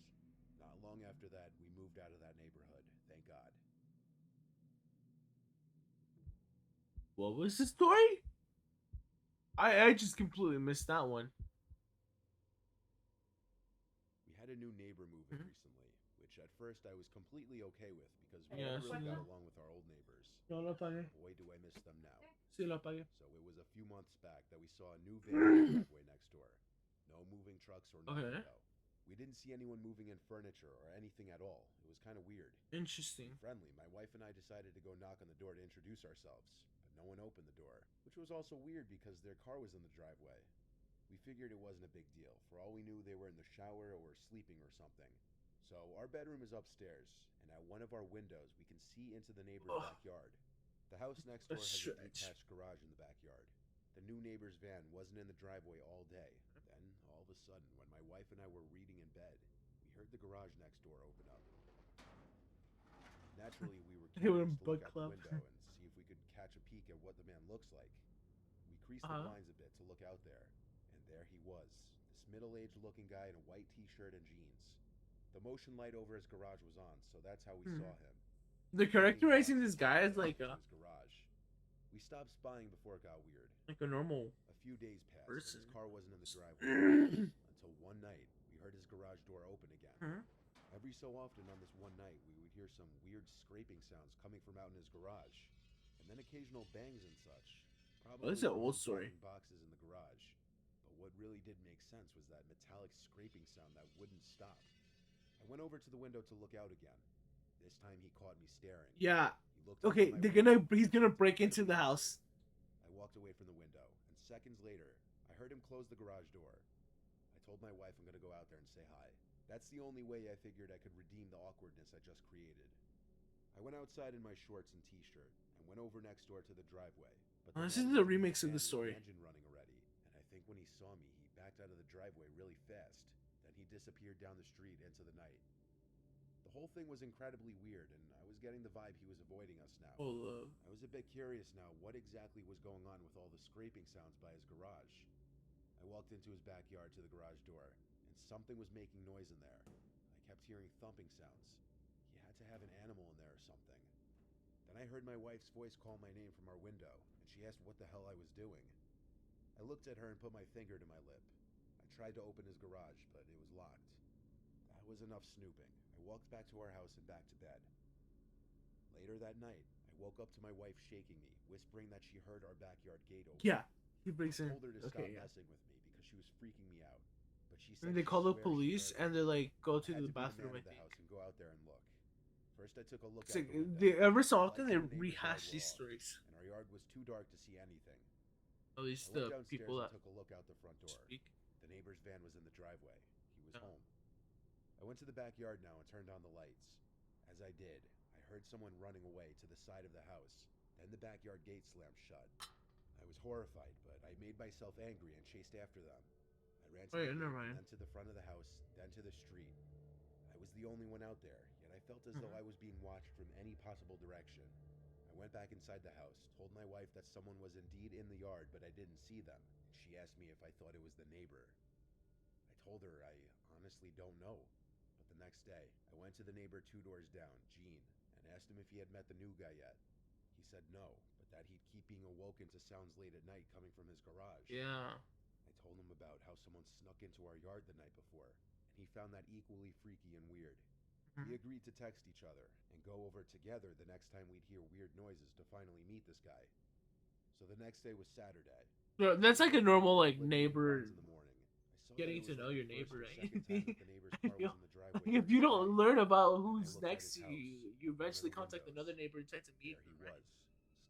Not long after that, we moved out of that neighborhood, thank God. What was the story? I just completely missed that one. We had a new neighbor move in Mhm. recently, which which at first I was completely okay with because we Yeah, never really sí. got along with our old neighbors. No lo apagué. Boy, do I miss them now. Sí, lo apagué. So it was a few months back that we saw a new van in the driveway next door. No moving trucks or nothing Okay. though. We didn't see anyone moving in furniture or anything at all. It was kind of weird. Interesting. Friendly, my wife and I decided to go knock on the door to introduce ourselves, but no one opened the door, which was also weird because their car was in the driveway. We figured it wasn't a big deal. For all we knew, they were in the shower or sleeping or something. So our bedroom is upstairs, and at one of our windows, we can see into the neighbor's backyard. The house next door has a detached garage in the backyard. The new neighbor's van wasn't in the driveway all day. Then, all of a sudden, when my wife and I were reading in bed, we heard the garage next door open up. Naturally, we were They were curious in to book look out club. the window and see if we could catch a peek at what the man looks like. We creased the blinds a bit to look out there, and there he was, this middle-aged looking guy in a white t-shirt and jeans. The motion light over his garage was on, so that's how we saw him. They're characterizing this guy as like His a garage. We stopped spying before it got weird. normal A few days passed, person. and his car wasn't in the driveway until one night we heard his garage door open again. Every so often on this one night, we would hear some weird scraping sounds coming from out in his garage, and then occasional bangs and such. Probably this is an from old him story. dropping boxes in the garage. But what really did make sense was that metallic scraping sound that wouldn't stop. I went over to the window to look out again. This time he caught me staring. Yeah. He looked up Okay, at my he's gonna break into the house. I walked away from the window, and seconds later, I heard him close the garage door. I told my wife I'm gonna go out there and say hi. That's the only way I figured I could redeem the awkwardness I just created. I went outside in my shorts and t-shirt and went over next door to the driveway. But Oh, the this man is the was in remix of van the with story. engine running already, and I think when he saw me, he backed out of the driveway really fast. Then he disappeared down the street into the night. The whole thing was incredibly weird, and I was getting the vibe he was avoiding us now. I was a bit curious now what exactly was going on with all the scraping sounds by his garage. I walked into his backyard to the garage door, and something was making noise in there. I kept hearing thumping sounds. He had to have an animal in there or something. Then I heard my wife's voice call my name from our window, and she asked what the hell I was doing. I looked at her and put my finger to my lip. I tried to open his garage, but it was locked. That was enough snooping. I walked back to our house and back to bed. Later that night, I woke up to my wife shaking me, whispering that she heard our backyard gate open. Yeah, he breaks I in. told her to Okay, stop yeah. messing with me because she was freaking me out. But she And said they she call the swears she police heard and it. they're like, go I to had the be bathroom. man I of the think. house and go out there and look. First, I took a look It's out like the window. they, every so often The they lights in the neighbor's rehash yard these were off, stories. and our yard was too dark to see anything. At least I the went downstairs people and that took a look out the front door. speak. The neighbor's van was in the driveway. He was Oh. home. I went to the backyard now and turned on the lights. As I did, I heard someone running away to the side of the house. Then the backyard gate slammed shut. I was horrified, but I made myself angry and chased after them. I ran to Oh, the yeah, gate, never mind. then to the front of the house, then to the street. I was the only one out there, yet I felt as though I was being watched from any possible direction. I went back inside the house, told my wife that someone was indeed in the yard, but I didn't see them. She asked me if I thought it was the neighbor. I told her I honestly don't know. But the next day, I went to the neighbor 2 doors down, Gene, and asked him if he had met the new guy yet. He said no, but that he'd keep being awoken to sounds late at night coming from his garage. Yeah. I told him about how someone snuck into our yard the night before, and he found that equally freaky and weird. We agreed to text each other and go over together the next time we'd hear weird noises to finally meet this guy. So the next day was Saturday. No, that's like a normal like Flickering neighbor blinds in the morning. I saw that getting it to was know like your the neighbor, first or right? second time that the neighbor's car was in the driveway If during you the don't night. learn about I who's looked at next his to house, you one of eventually the contact windows. another neighbor and try to meet There he them, right? was,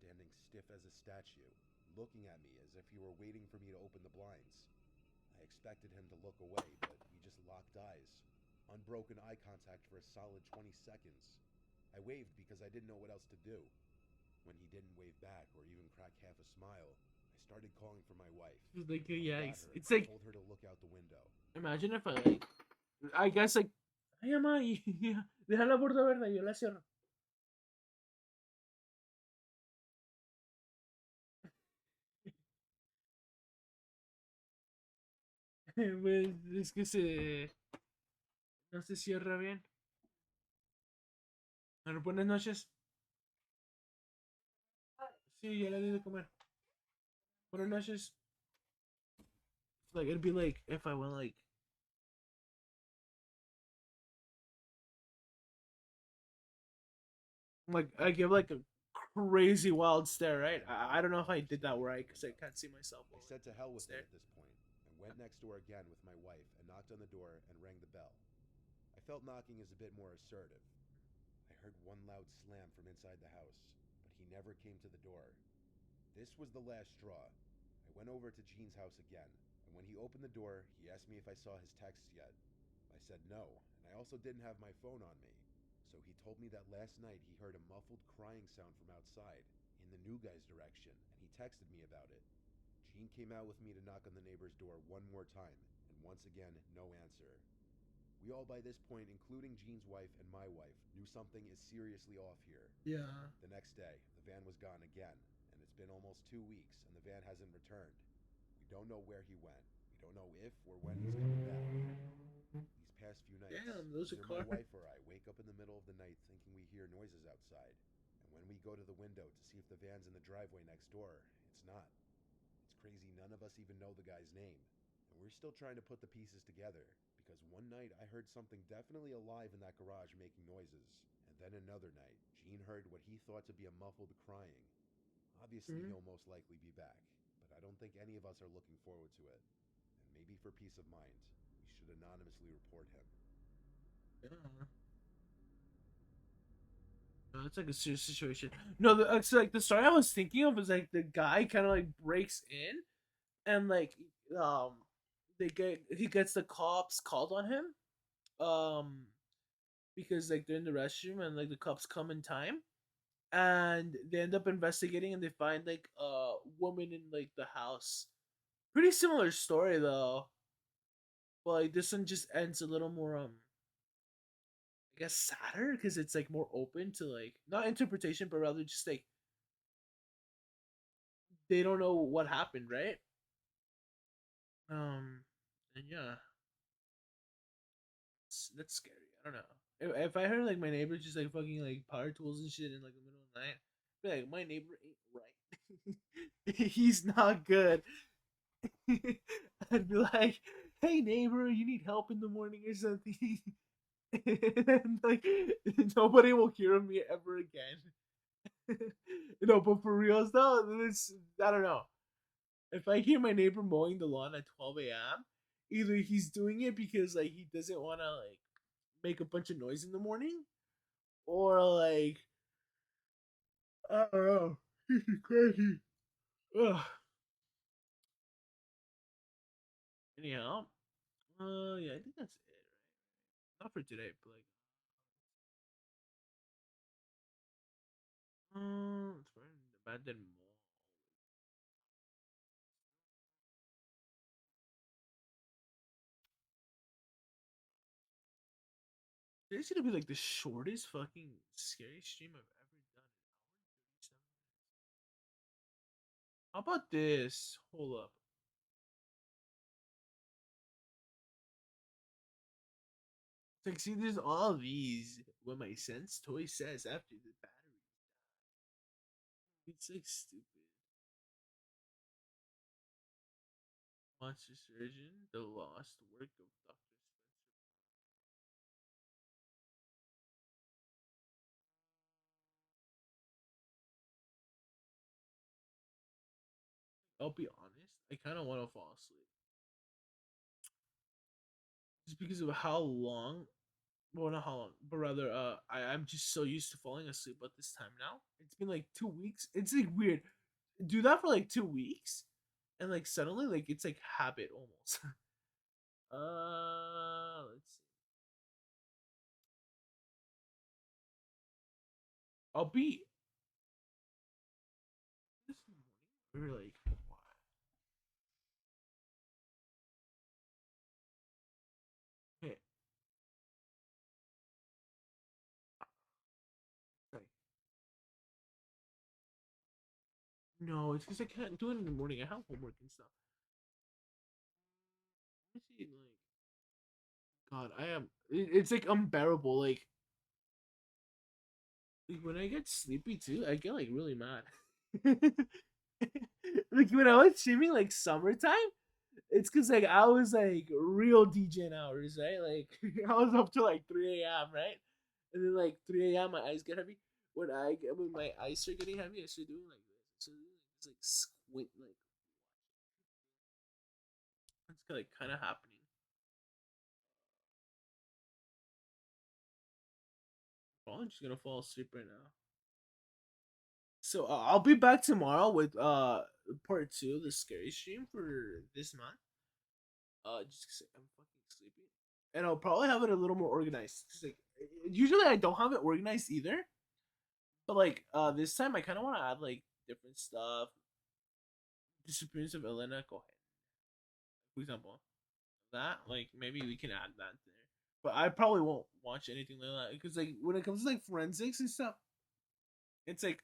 standing stiff as a statue, looking at me as if he were waiting for me to open the blinds. I expected him to look away, but we just locked eyes. Unbroken eye contact for a solid 20 seconds. I waved because I didn't know what else to do. When he didn't wave back or even crack half a smile, I started calling for my wife. It's like, I yeah, got it's, her, it's and like, told her to look out the window. imagine if I like, I guess like, ay, mamá, y, deja la puerta abierta, yo la cierro. Pues, es que no se cierra bien. Bueno, buenas noches. Sí, ya le di de comer. Buenas noches. Like, it'd be like, if I went like, Like I give like a crazy wild stare, right? I don't know if I did that right because I can't see myself. I said to hell with it at this point, and went next door again with my wife and knocked on the door and rang the bell. I felt knocking is a bit more assertive. I heard one loud slam from inside the house, but he never came to the door. This was the last straw. I went over to Gene's house again, and when he opened the door, he asked me if I saw his texts yet. I said no, and I also didn't have my phone on me. So he told me that last night he heard a muffled crying sound from outside, in the new guy's direction, and he texted me about it. Gene came out with me to knock on the neighbor's door one more time, and once again, no answer. We all by this point, including Gene's wife and my wife, knew something is seriously off here. Yeah. The next day, the van was gone again, and it's been almost 2 weeks, and the van hasn't returned. We don't know where he went. We don't know if or when he's coming back. These past few nights, Damn, those are either my cars. wife or I wake up in the middle of the night thinking we hear noises outside, and when we go to the window to see if the van's in the driveway next door, it's not. It's crazy none of us even know the guy's name, and we're still trying to put the pieces together, because one night I heard something definitely alive in that garage making noises, and then another night, Gene heard what he thought to be a muffled crying. Obviously, he'll most likely be back, but I don't think any of us are looking forward to it, and maybe for peace of mind, we should anonymously report him. Yeah. No, it's like a serious situation. No, it's like the story I was thinking of is like the guy kind of like breaks in, and like he gets the cops called on him, because like they're in the restroom and like the cops come in time, and they end up investigating and they find like a woman in like the house. Pretty similar story though, but like this one just ends a little more I guess sadder because it's like more open to like not interpretation but rather just like they don't know what happened, right? And yeah, that's scary. I don't know. If I heard like my neighbor just like fucking like power tools and shit in like the middle of the night, I'd be like, my neighbor ain't right. He's not good. I'd be like, hey neighbor, you need help in the morning or something. And like nobody will hear me ever again. But for reals though, this I don't know. If I hear my neighbor mowing the lawn at 12 a.m., either he's doing it because like he doesn't want to like make a bunch of noise in the morning, or like I don't know, he's crazy. Ugh. Anyhow, yeah, I think that's it. Right? Not for today, but like, it's for the abandoned mall. Today's gonna be like the shortest fucking scary stream I've ever done. How about this? Hold up. It's like, see, there's all these. What my sense toy says after the battery. It's like stupid. Monster Surgeon, the lost work of Dr. Spencer. I'll be honest, I kind of want to fall asleep. Just because of how long, well, not how long, but rather, I'm just so used to falling asleep at this time now. It's been like 2 weeks. It's like weird. Do that for like 2 weeks, and like suddenly, like it's like habit almost. Let's see. I'll be this morning. We're like, hey, like, no, it's because I can't do it in the morning. I have homework and stuff. Let me see, like, God, I am. It's like unbearable. Like when I get sleepy too, I get like really mad. Like when I was streaming like summertime, it's because like I was like real DJ hours, right? Like I was up to like 3 a.m. right, and then like 3 a.m. my eyes get heavy. when my eyes start getting heavy, I start doing like this. So it's like squint, like it's like kind of happening. Oh, I'm just gonna fall asleep right now. So I'll be back tomorrow with part 2 of the scary stream for this month. Just 'cause I'm fucking sleepy, and I'll probably have it a little more organized. 'Cause, like usually I don't have it organized either, but like this time I kind of want to add like different stuff. Disappearance of Elena Cohen, for example. That like maybe we can add that there, but I probably won't watch anything like that because like when it comes to like forensics and stuff, it's like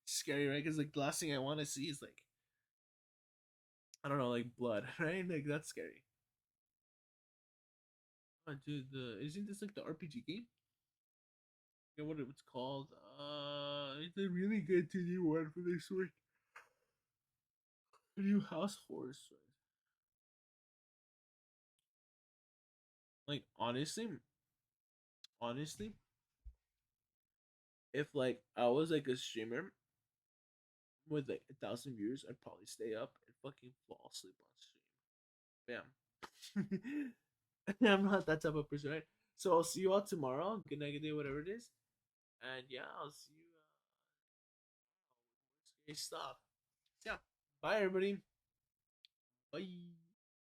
scary, right? Because like the last thing I want to see is like I don't know, like blood, right? Like that's scary. Oh, dude, isn't this like the RPG game? I forget what it's called. It's a really good 2D one for this one. New house horse. Like honestly, if like I was like a streamer with like 1,000 viewers, I'd probably stay up and fucking fall asleep on stream. Bam. I'm not that type of person, right? So I'll see you all tomorrow. Good night, good day, whatever it is. And yeah, I'll see you. Scary stuff. Yeah. Bye, everybody. Bye.